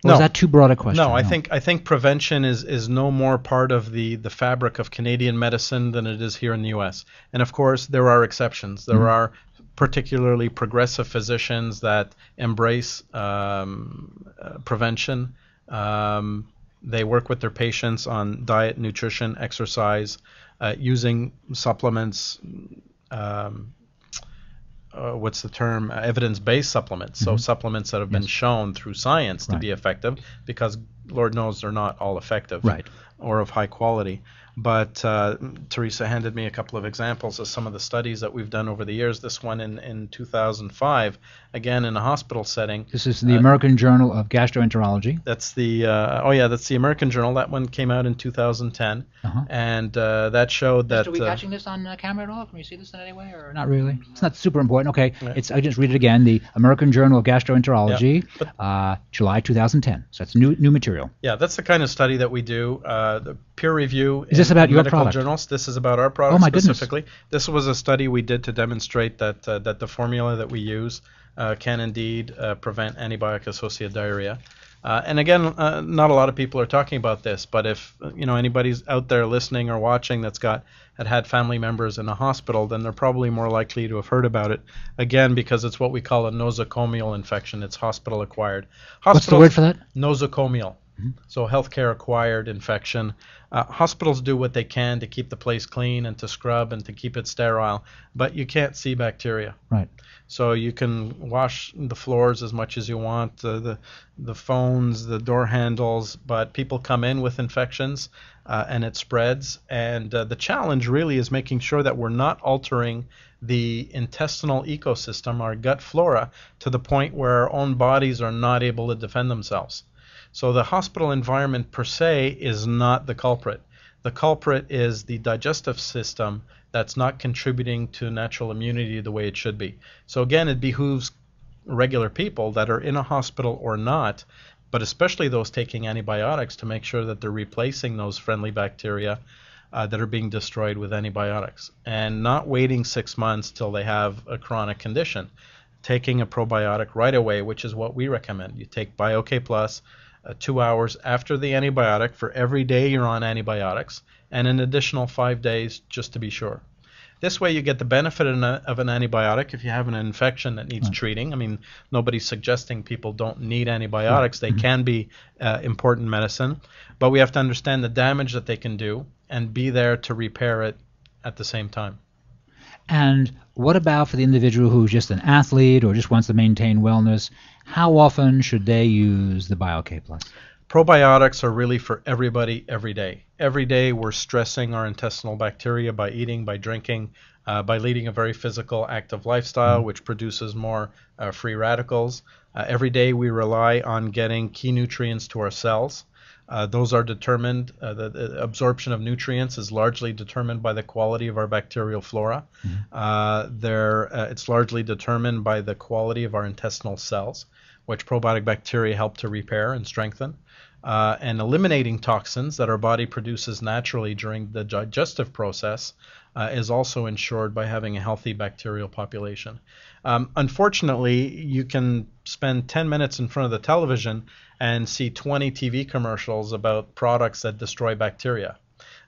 Is that too broad a question? No, I think prevention is no more part of the fabric of Canadian medicine than it is here in the U.S. And of course, there are exceptions. There are particularly progressive physicians that embrace prevention. They work with their patients on diet, nutrition, exercise, using supplements. What's the term? Evidence-based supplements. So supplements that have been shown through science to be effective, because Lord knows they're not all effective or of high quality. But Teresa handed me a couple of examples of some of the studies that we've done over the years. This one in 2005, again in a hospital setting. This is the American Journal of Gastroenterology. That's the that's the American Journal. That one came out in 2010, and that showed that. Are we catching this on camera at all? Can we see this in any way, or not really? It's not super important. Okay, I just read it again. The American Journal of Gastroenterology, July 2010. So that's new material. Yeah, that's the kind of study that we do. The peer review. Is this about your medical product? Journals. This is about our product specifically. This was a study we did to demonstrate that that the formula that we use can indeed prevent antibiotic-associated diarrhea. And again, not a lot of people are talking about this, but if anybody's out there listening or watching that's had family members in a hospital, then they're probably more likely to have heard about it. Again, because it's what we call a nosocomial infection. It's hospital-acquired. What's the word for that? Nosocomial. So healthcare-acquired infection. Hospitals do what they can to keep the place clean and to scrub and to keep it sterile, but you can't see bacteria. Right. So you can wash the floors as much as you want, the phones, the door handles, but people come in with infections and it spreads. And the challenge really is making sure that we're not altering the intestinal ecosystem, our gut flora, to the point where our own bodies are not able to defend themselves. So the hospital environment per se is not the culprit. The culprit is the digestive system that's not contributing to natural immunity the way it should be. So again, it behooves regular people that are in a hospital or not, but especially those taking antibiotics, to make sure that they're replacing those friendly bacteria that are being destroyed with antibiotics, and not waiting 6 months till they have a chronic condition. Taking a probiotic right away, which is what we recommend. You take BioK Plus 2 hours after the antibiotic for every day you're on antibiotics, and an additional 5 days just to be sure. This way you get the benefit of an antibiotic if you have an infection that needs treating. I mean, nobody's suggesting people don't need antibiotics. They can be important medicine, but we have to understand the damage that they can do and be there to repair it at the same time. And what about for the individual who's just an athlete or just wants to maintain wellness? How often should they use the BioK Plus? Probiotics are really for everybody every day. Every day we're stressing our intestinal bacteria by eating, by drinking, by leading a very physical, active lifestyle, which produces more free radicals. Every day we rely on getting key nutrients to our cells. Those are determined, the absorption of nutrients is largely determined by the quality of our bacterial flora. It's largely determined by the quality of our intestinal cells, which probiotic bacteria help to repair and strengthen. And eliminating toxins that our body produces naturally during the digestive process is also ensured by having a healthy bacterial population. Unfortunately, you can spend 10 minutes in front of the television and see 20 TV commercials about products that destroy bacteria.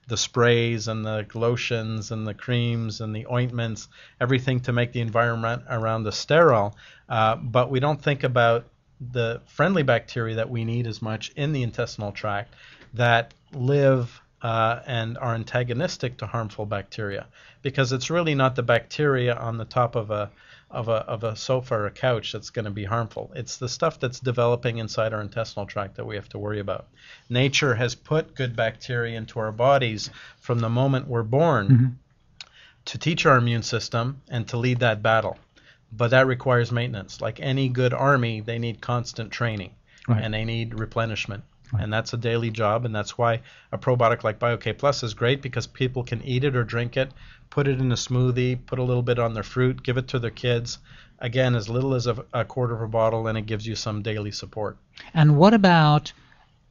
The sprays and the lotions and the creams and the ointments, everything to make the environment around us sterile. But we don't think about the friendly bacteria that we need as much in the intestinal tract that live and are antagonistic to harmful bacteria, because it's really not the bacteria on the top of a sofa or a couch that's going to be harmful. It's the stuff that's developing inside our intestinal tract that we have to worry about. Nature has put good bacteria into our bodies from the moment we're born to teach our immune system and to lead that battle. But that requires maintenance. Like any good army, they need constant training and they need replenishment. And that's a daily job, and that's why a probiotic like BioK Plus is great, because people can eat it or drink it, put it in a smoothie, put a little bit on their fruit, give it to their kids. Again, as little as a quarter of a bottle, and it gives you some daily support. And what about,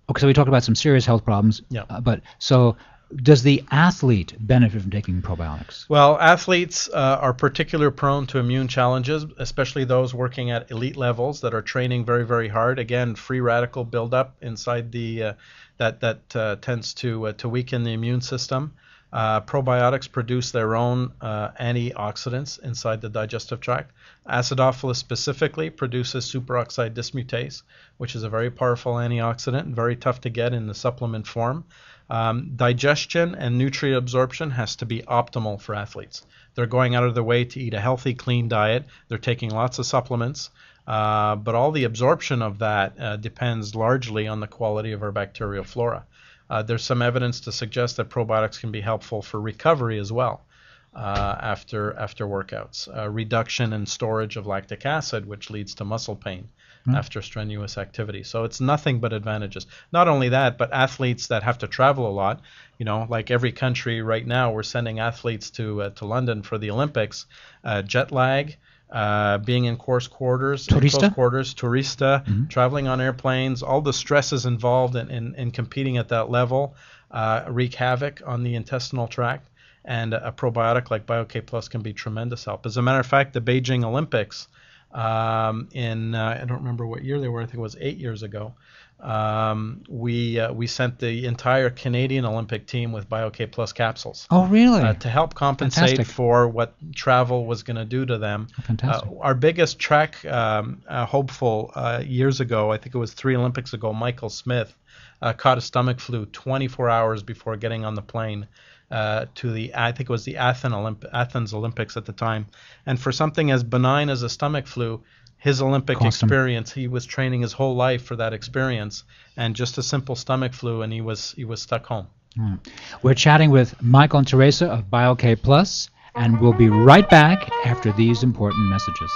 okay, so we talked about some serious health problems, but so does the athlete benefit from taking probiotics? Well, athletes are particularly prone to immune challenges, especially those working at elite levels that are training very, very hard. Again, free radical buildup inside the that tends to weaken the immune system. Probiotics produce their own antioxidants inside the digestive tract. Acidophilus specifically produces superoxide dismutase, which is a very powerful antioxidant, very tough to get in the supplement form. Digestion and nutrient absorption has to be optimal for athletes. They're going out of their way to eat a healthy, clean diet. They're taking lots of supplements, but all the absorption of that depends largely on the quality of our bacterial flora. There's some evidence to suggest that probiotics can be helpful for recovery as well after workouts. Reduction and storage of lactic acid, which leads to muscle pain after strenuous activity. So it's nothing but advantages. Not only that, but athletes that have to travel a lot, like every country right now, we're sending athletes to London for the Olympics. Jet lag, being in close quarters, tourista, traveling on airplanes, all the stresses involved in competing at that level wreak havoc on the intestinal tract, and a probiotic like BioK Plus can be tremendous help. As a matter of fact, the Beijing Olympics in I don't remember what year they were, I think it was 8 years ago, we sent the entire Canadian Olympic team with BioK Plus capsules. Oh, really? To help compensate for what travel was going to do to them. Our biggest track hopeful years ago, I think it was 3 Olympics ago, Michael Smith caught a stomach flu 24 hours before getting on the plane to I think it was the Athens Olympics at the time. And for something as benign as a stomach flu, his Olympic experience, he was training his whole life for that experience, and just a simple stomach flu, and he was stuck home. We're chatting with Michael and Teresa of BioK Plus, and we'll be right back after these important messages.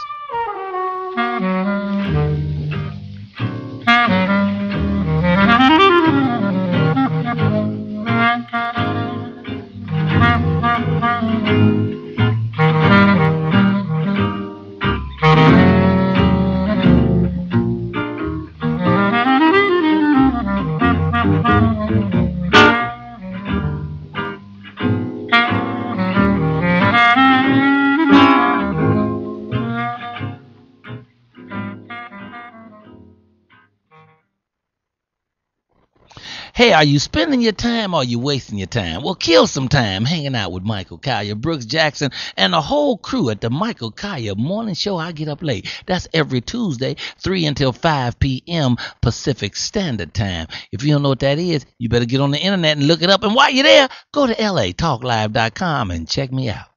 Hey, are you spending your time or are you wasting your time? Well, kill some time hanging out with Michael Collier, Brooks Jackson, and the whole crew at the Michael Collier Morning Show. I Get Up Late. That's every Tuesday, 3 until 5 p.m. Pacific Standard Time. If you don't know what that is, you better get on the internet and look it up. And while you're there, go to latalklive.com and check me out.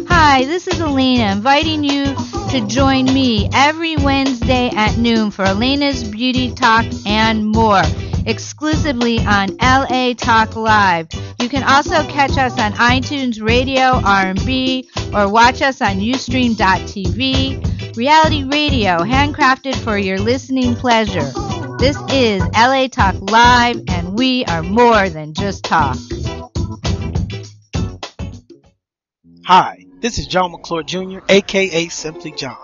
Hi, this is Elena, inviting you to join me every Wednesday at noon for Elena's Beauty Talk and more, exclusively on LA Talk Live. You can also catch us on iTunes Radio, R&B, or watch us on Ustream.tv. Reality radio, handcrafted for your listening pleasure. This is LA Talk Live, and we are more than just talk. Hi, this is John McClure Jr., a.k.a. Simply John,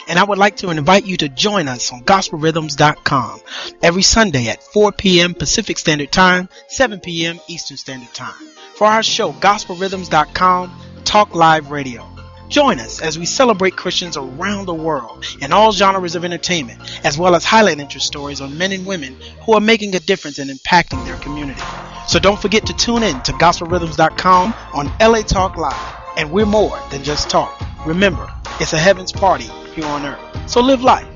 and I would like to invite you to join us on GospelRhythms.com every Sunday at 4 p.m. Pacific Standard Time, 7 p.m. Eastern Standard Time for our show, GospelRhythms.com Talk Live Radio. Join us as we celebrate Christians around the world in all genres of entertainment, as well as highlight interest stories on men and women who are making a difference and impacting their community. So don't forget to tune in to GospelRhythms.com on LA Talk Live. And we're more than just talk. Remember, it's a heaven's party here on earth. So live life.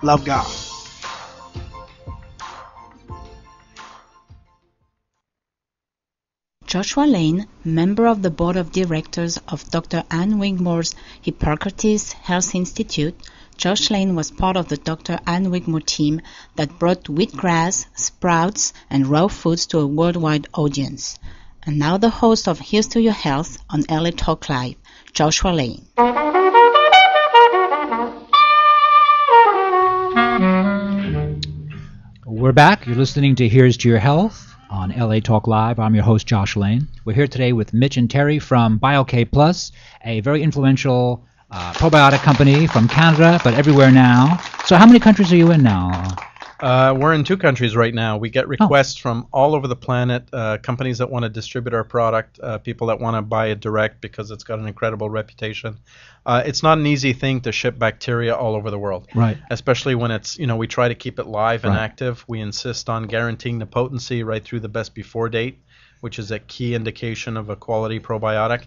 Love God. Joshua Lane, member of the board of directors of Dr. Ann Wigmore's Hippocrates Health Institute, Josh Lane was part of the Dr. Ann Wigmore team that brought wheatgrass, sprouts, and raw foods to a worldwide audience. And now the host of Here's to Your Health on LA Talk Live, Joshua Lane. We're back. You're listening to Here's to Your Health on LA Talk Live. I'm your host, Josh Lane. We're here today with Mitch and Terry from BioK Plus, a very influential probiotic company from Canada, but everywhere now. So how many countries are you in now? We're in 2 countries right now. We get requests from all over the planet, companies that want to distribute our product, people that want to buy it direct because it's got an incredible reputation. It's not an easy thing to ship bacteria all over the world. Right. Especially when it's, we try to keep it live and active. We insist on guaranteeing the potency right through the best before date. which is a key indication of a quality probiotic.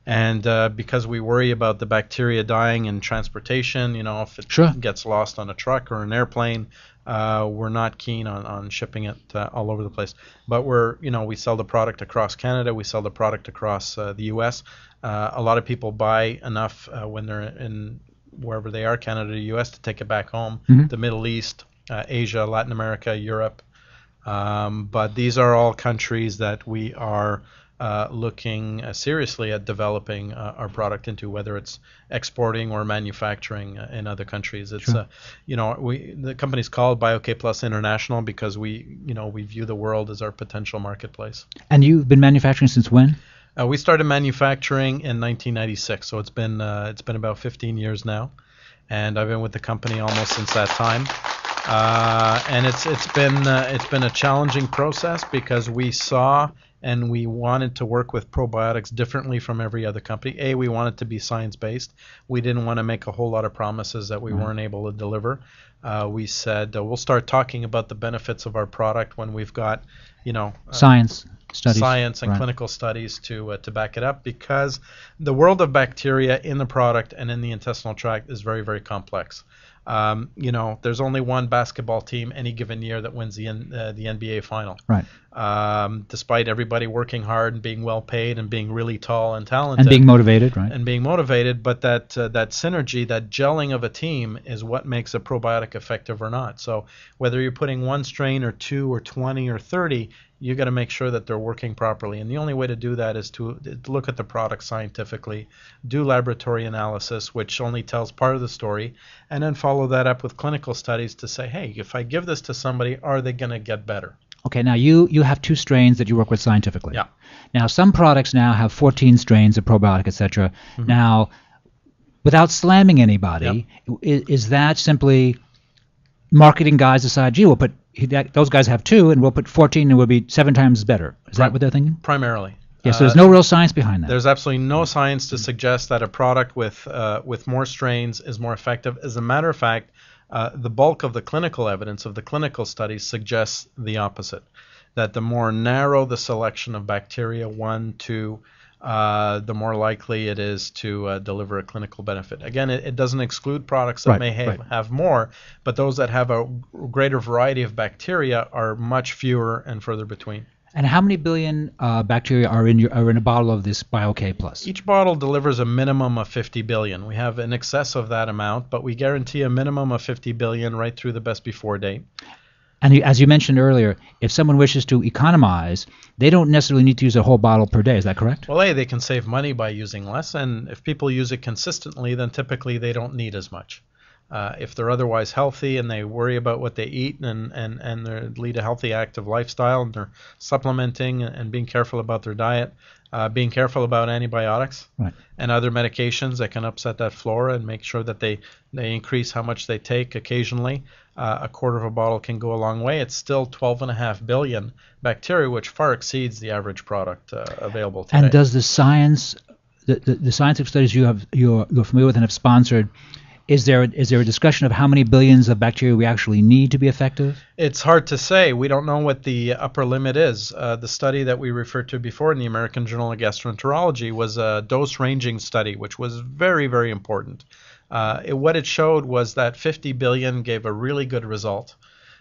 And because we worry about the bacteria dying in transportation, if it gets lost on a truck or an airplane, we're not keen on shipping it all over the place. But we sell the product across Canada. We sell the product across the U.S. A lot of people buy enough when they're in wherever they are, Canada, U.S., to take it back home. The Middle East, Asia, Latin America, Europe. But these are all countries that we are looking seriously at developing our product into, whether it's exporting or manufacturing in other countries. It's the company's called BioK Plus International because we view the world as our potential marketplace. And you've been manufacturing since when? We started manufacturing in 1996, so it's been about 15 years now, and I've been with the company almost since that time. And it's been a challenging process because we saw and we wanted to work with probiotics differently from every other company. We wanted to be science-based. We didn't want to make a whole lot of promises that we weren't able to deliver. We said we'll start talking about the benefits of our product when we've got, science and clinical studies to back it up, because the world of bacteria in the product and in the intestinal tract is very, very complex. There's only one basketball team any given year that wins the NBA final. Right. Despite everybody working hard and being well paid and being really tall and talented. And being motivated, right? And being motivated, but that synergy, that gelling of a team is what makes a probiotic effective or not. So whether you're putting one strain or 2 or 20 or 30, you got to make sure that they're working properly. And the only way to do that is to look at the product scientifically, do laboratory analysis, which only tells part of the story, and then follow that up with clinical studies to say, hey, if I give this to somebody, are they going to get better? Okay, now you have 2 strains that you work with scientifically. Yeah. Now, some products now have 14 strains of probiotic, etc. Mm-hmm. Now, without slamming anybody, is that simply marketing guys decide, gee, we'll put those guys have 2, and we'll put 14, and it will be 7 times better? Is that what they're thinking? Primarily. Yes, so there's no real science behind that. There's absolutely no science to suggest that a product with more strains is more effective. As a matter of fact, the bulk of the clinical evidence of the clinical studies suggests the opposite, that the more narrow the selection of bacteria, 1, 2, the more likely it is to deliver a clinical benefit. Again, it doesn't exclude products that may have more, but those that have a greater variety of bacteria are much fewer and further between. And how many billion bacteria are in a bottle of this BioK Plus? Each bottle delivers a minimum of 50 billion. We have in excess of that amount, but we guarantee a minimum of 50 billion right through the best before date. And as you mentioned earlier, if someone wishes to economize, they don't necessarily need to use a whole bottle per day. Is that correct? Well, they can save money by using less, and if people use it consistently, then typically they don't need as much. If they're otherwise healthy and they worry about what they eat and they lead a healthy, active lifestyle, and they're supplementing and being careful about their diet, being careful about antibiotics and other medications that can upset that flora, and make sure that they increase how much they take occasionally. A quarter of a bottle can go a long way. It's still 12.5 billion bacteria, which far exceeds the average product available today. And does the science, the scientific studies you're familiar with and have sponsored, is there a discussion of how many billions of bacteria we actually need to be effective? It's hard to say. We don't know what the upper limit is. The study that we referred to before in the American Journal of Gastroenterology was a dose-ranging study, which was very, very important. What it showed was that 50 billion gave a really good result,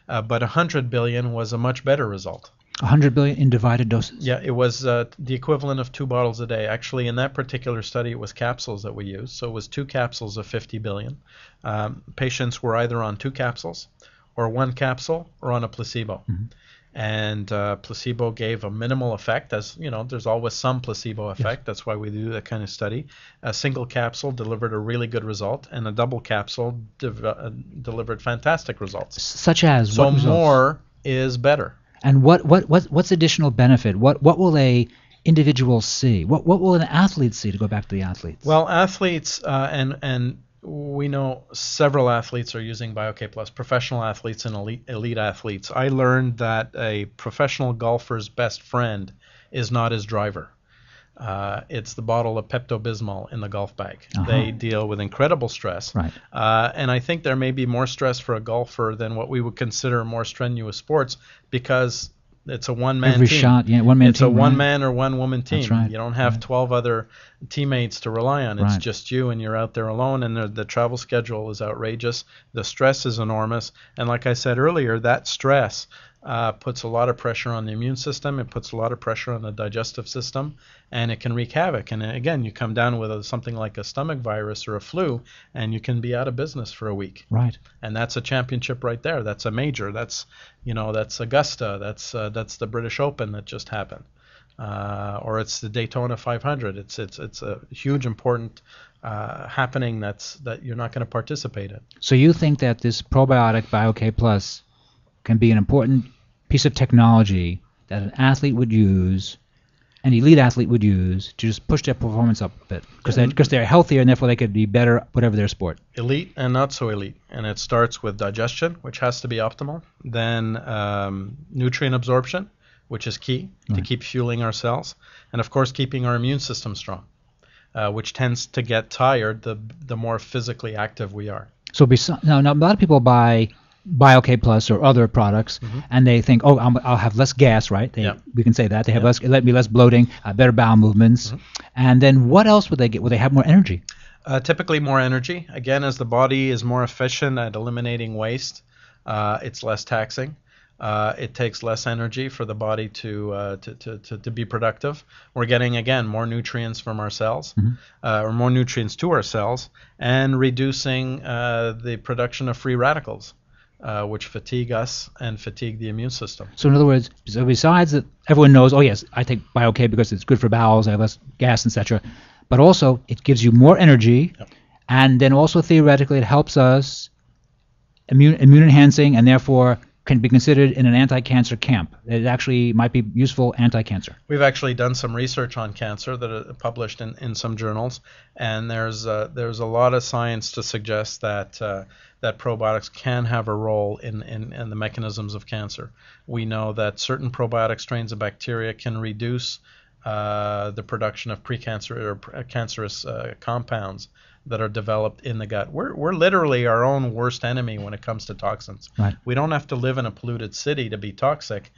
but 100 billion was a much better result. 100 billion in divided doses? Yeah, it was the equivalent of 2 bottles a day. Actually, in that particular study, it was capsules that we used. So it was 2 capsules of 50 billion. Patients were either on 2 capsules or 1 capsule or on a placebo. Mm-hmm. And placebo gave a minimal effect. As you know, there's always some placebo effect. Yes. That's why we do that kind of study. A single capsule delivered a really good result, and a double capsule delivered fantastic results. Such as so what results? More is better. And what's additional benefit? What will a individual see? What will an athlete see, to go back to the athletes? Well, athletes and we know several athletes are using BioK Plus, professional athletes and elite athletes. I learned that a professional golfer's best friend is not his driver. It's the bottle of Pepto-Bismol in the golf bag. Uh-huh. They deal with incredible stress. Right. And I think there may be more stress for a golfer than what we would consider more strenuous sports, because It's a one-man Every team. shot, yeah, one-man It's team, a right. one-man or one-woman team. That's right. You don't have 12 other teammates to rely on. It's Right. just you, and you're out there alone, and the travel schedule is outrageous. The stress is enormous. And like I said earlier, that stress puts a lot of pressure on the immune system. It puts a lot of pressure on the digestive system, and it can wreak havoc. And again, you come down with something like a stomach virus or a flu, and you can be out of business for a week. Right. And that's a championship right there. That's a major. That's Augusta. That's the British Open that just happened, or it's the Daytona 500. It's a huge important happening that you're not going to participate in. So you think that this probiotic BioK Plus can be an important piece of technology that an athlete would use, an elite athlete would use, to just push their performance up a bit, because they're healthier and therefore they could be better at whatever their sport. Elite and not so elite. And it starts with digestion, which has to be optimal. Then nutrient absorption, which is key to keep fueling our cells. And of course, keeping our immune system strong, which tends to get tired the more physically active we are. So now a lot of people buy BioK Plus or other products, and they think, oh, I'll have less gas, right? We can say that. They have less bloating, better bowel movements. And then what else would they get? Would they have more energy? Typically more energy. Again, as the body is more efficient at eliminating waste, it's less taxing. It takes less energy for the body to be productive. We're getting, again, more nutrients from our cells, or more nutrients to our cells, and reducing the production of free radicals, which fatigue us and fatigue the immune system. So in other words, besides that, everyone knows, oh yes, I take BioK because it's good for bowels, I have less gas, etc. But also, it gives you more energy, and then also theoretically, it helps us immune enhancing, and therefore can be considered in an anti-cancer camp. It actually might be useful anti-cancer. We've actually done some research on cancer that are published in some journals, and there's a lot of science to suggest that that probiotics can have a role in the mechanisms of cancer. We know that certain probiotic strains of bacteria can reduce the production of cancerous compounds that are developed in the gut. We're literally our own worst enemy when it comes to toxins. Right. We don't have to live in a polluted city to be toxic.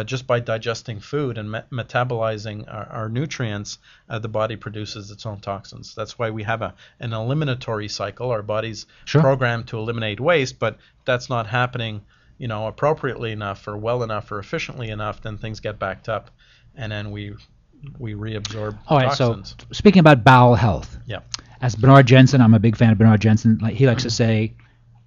Just by digesting food and metabolizing our nutrients, the body produces its own toxins. That's why we have an eliminatory cycle. Our body's programmed to eliminate waste, but that's not happening, appropriately enough or well enough or efficiently enough. Then things get backed up, and then we reabsorb All right. toxins. So speaking about bowel health. Yeah. As Bernard Jensen, I'm a big fan of Bernard Jensen. He likes to say,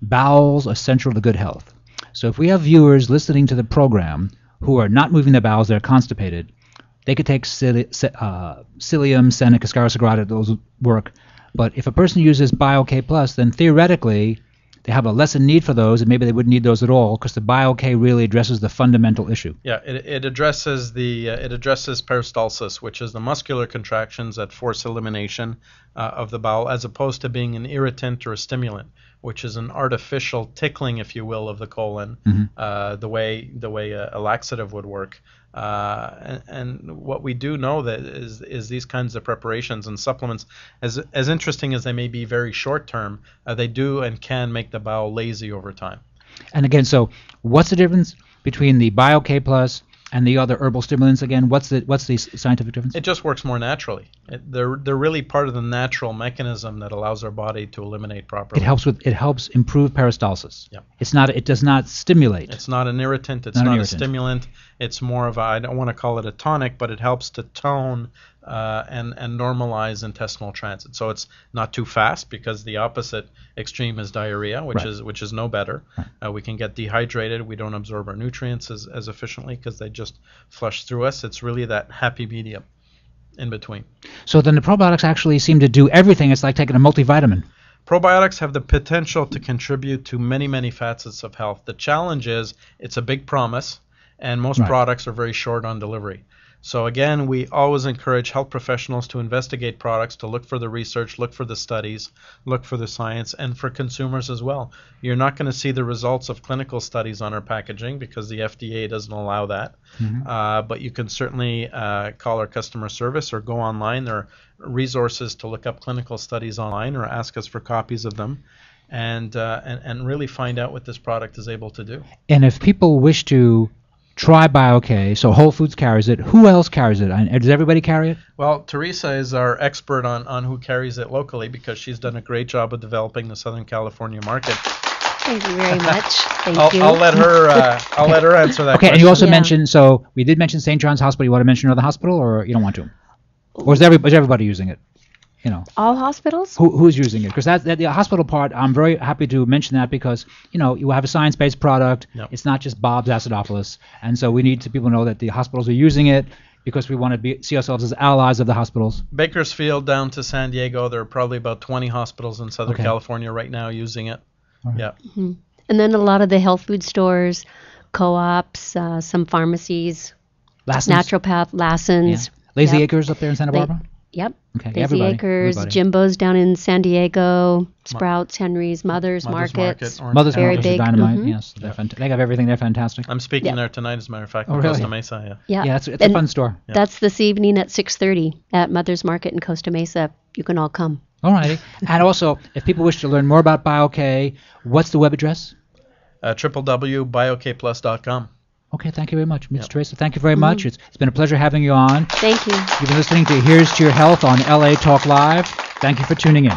bowels are central to good health. So if we have viewers listening to the program who are not moving their bowels, they're constipated, they could take psyllium, Seneca, Scarosa Grata, those work. But if a person uses BioK Plus, then theoretically they have a lesser need for those, and maybe they wouldn't need those at all, because the BioK really addresses the fundamental issue. Yeah, it addresses peristalsis, which is the muscular contractions that force elimination of the bowel, as opposed to being an irritant or a stimulant, which is an artificial tickling, if you will, of the colon, the way a laxative would work. And what we do know that is these kinds of preparations and supplements, as interesting as they may be very short term, they do and can make the bowel lazy over time. And again, so what's the difference between the BioK Plus and the other herbal stimulants? Again, what's the scientific difference? It just works more naturally. They're really part of the natural mechanism that allows our body to eliminate properly. It helps improve peristalsis. Yeah. It does not stimulate. It's not an irritant. It's not a stimulant. It's more of I don't want to call it a tonic, but it helps to tone and normalize intestinal transit. So it's not too fast, because the opposite extreme is diarrhea, which is no better. We can get dehydrated. We don't absorb our nutrients as efficiently because they just flush through us. It's really that happy medium in between. So then the probiotics actually seem to do everything. It's like taking a multivitamin. Probiotics have the potential to contribute to many, many facets of health. The challenge is it's a big promise, and most products are very short on delivery. So again, we always encourage health professionals to investigate products, to look for the research, look for the studies, look for the science, and for consumers as well. You're not going to see the results of clinical studies on our packaging because the FDA doesn't allow that. But you can certainly call our customer service or go online. There are resources to look up clinical studies online or ask us for copies of them, and really find out what this product is able to do. And if people wish to try BioK. So Whole Foods carries it. Who else carries it? And does everybody carry it? Well, Teresa is our expert on who carries it locally because she's done a great job of developing the Southern California market. Thank you very much. Thank you. I'll let her. I'll let her answer that. Okay, question. and you also mentioned. So we did mention St. John's Hospital. You want to mention another hospital, or you don't want to? Or is everybody using it? You know. All hospitals? Who's using it? Because that the hospital part, I'm very happy to mention that because you have a science-based product. Yep. It's not just Bob's Acidophilus, and so we need to people know that the hospitals are using it because we want to see ourselves as allies of the hospitals. Bakersfield down to San Diego, there are probably about 20 hospitals in Southern Okay. California right now using it. Right. Yeah. Mm-hmm. And then a lot of the health food stores, co-ops, some pharmacies, Lassen's. naturopath, Lassen's. Yeah. Lazy Yep. Acres up there in Santa Barbara. Yep. Okay, Lazy everybody, Acres, everybody. Jimbo's down in San Diego, Sprouts, Henry's, Mother's Markets. Mother's very Market is big. dynamite. Mhm. Yes, they have everything. They're fantastic. I'm speaking Yep. there tonight, as a matter of fact, Oh, in really? Costa Mesa. Yeah, Yeah, it's a And fun store. Yeah. That's this evening at 6:30 at Mother's Market in Costa Mesa. You can all come. All righty. And also, if people wish to learn more about BioK, what's the web address? www.biokplus.com. Okay, thank you very much, Ms. Yep. Teresa. Thank you very much. It's been a pleasure having you on. Thank you. You've been listening to Here's to Your Health on LA Talk Live. Thank you for tuning in.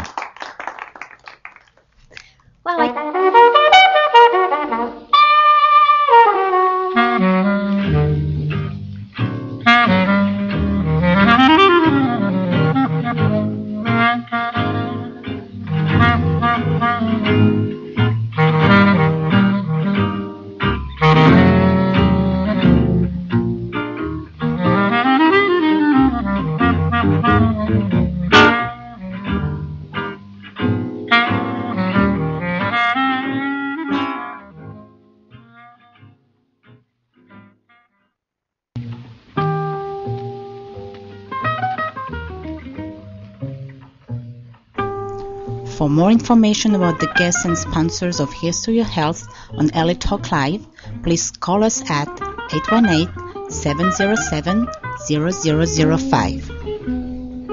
For more information about the guests and sponsors of Here's to Your Health on LA Talk Live, please call us at 818-707-0005.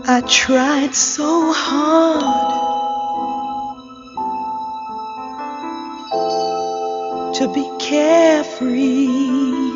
I tried so hard to be carefree.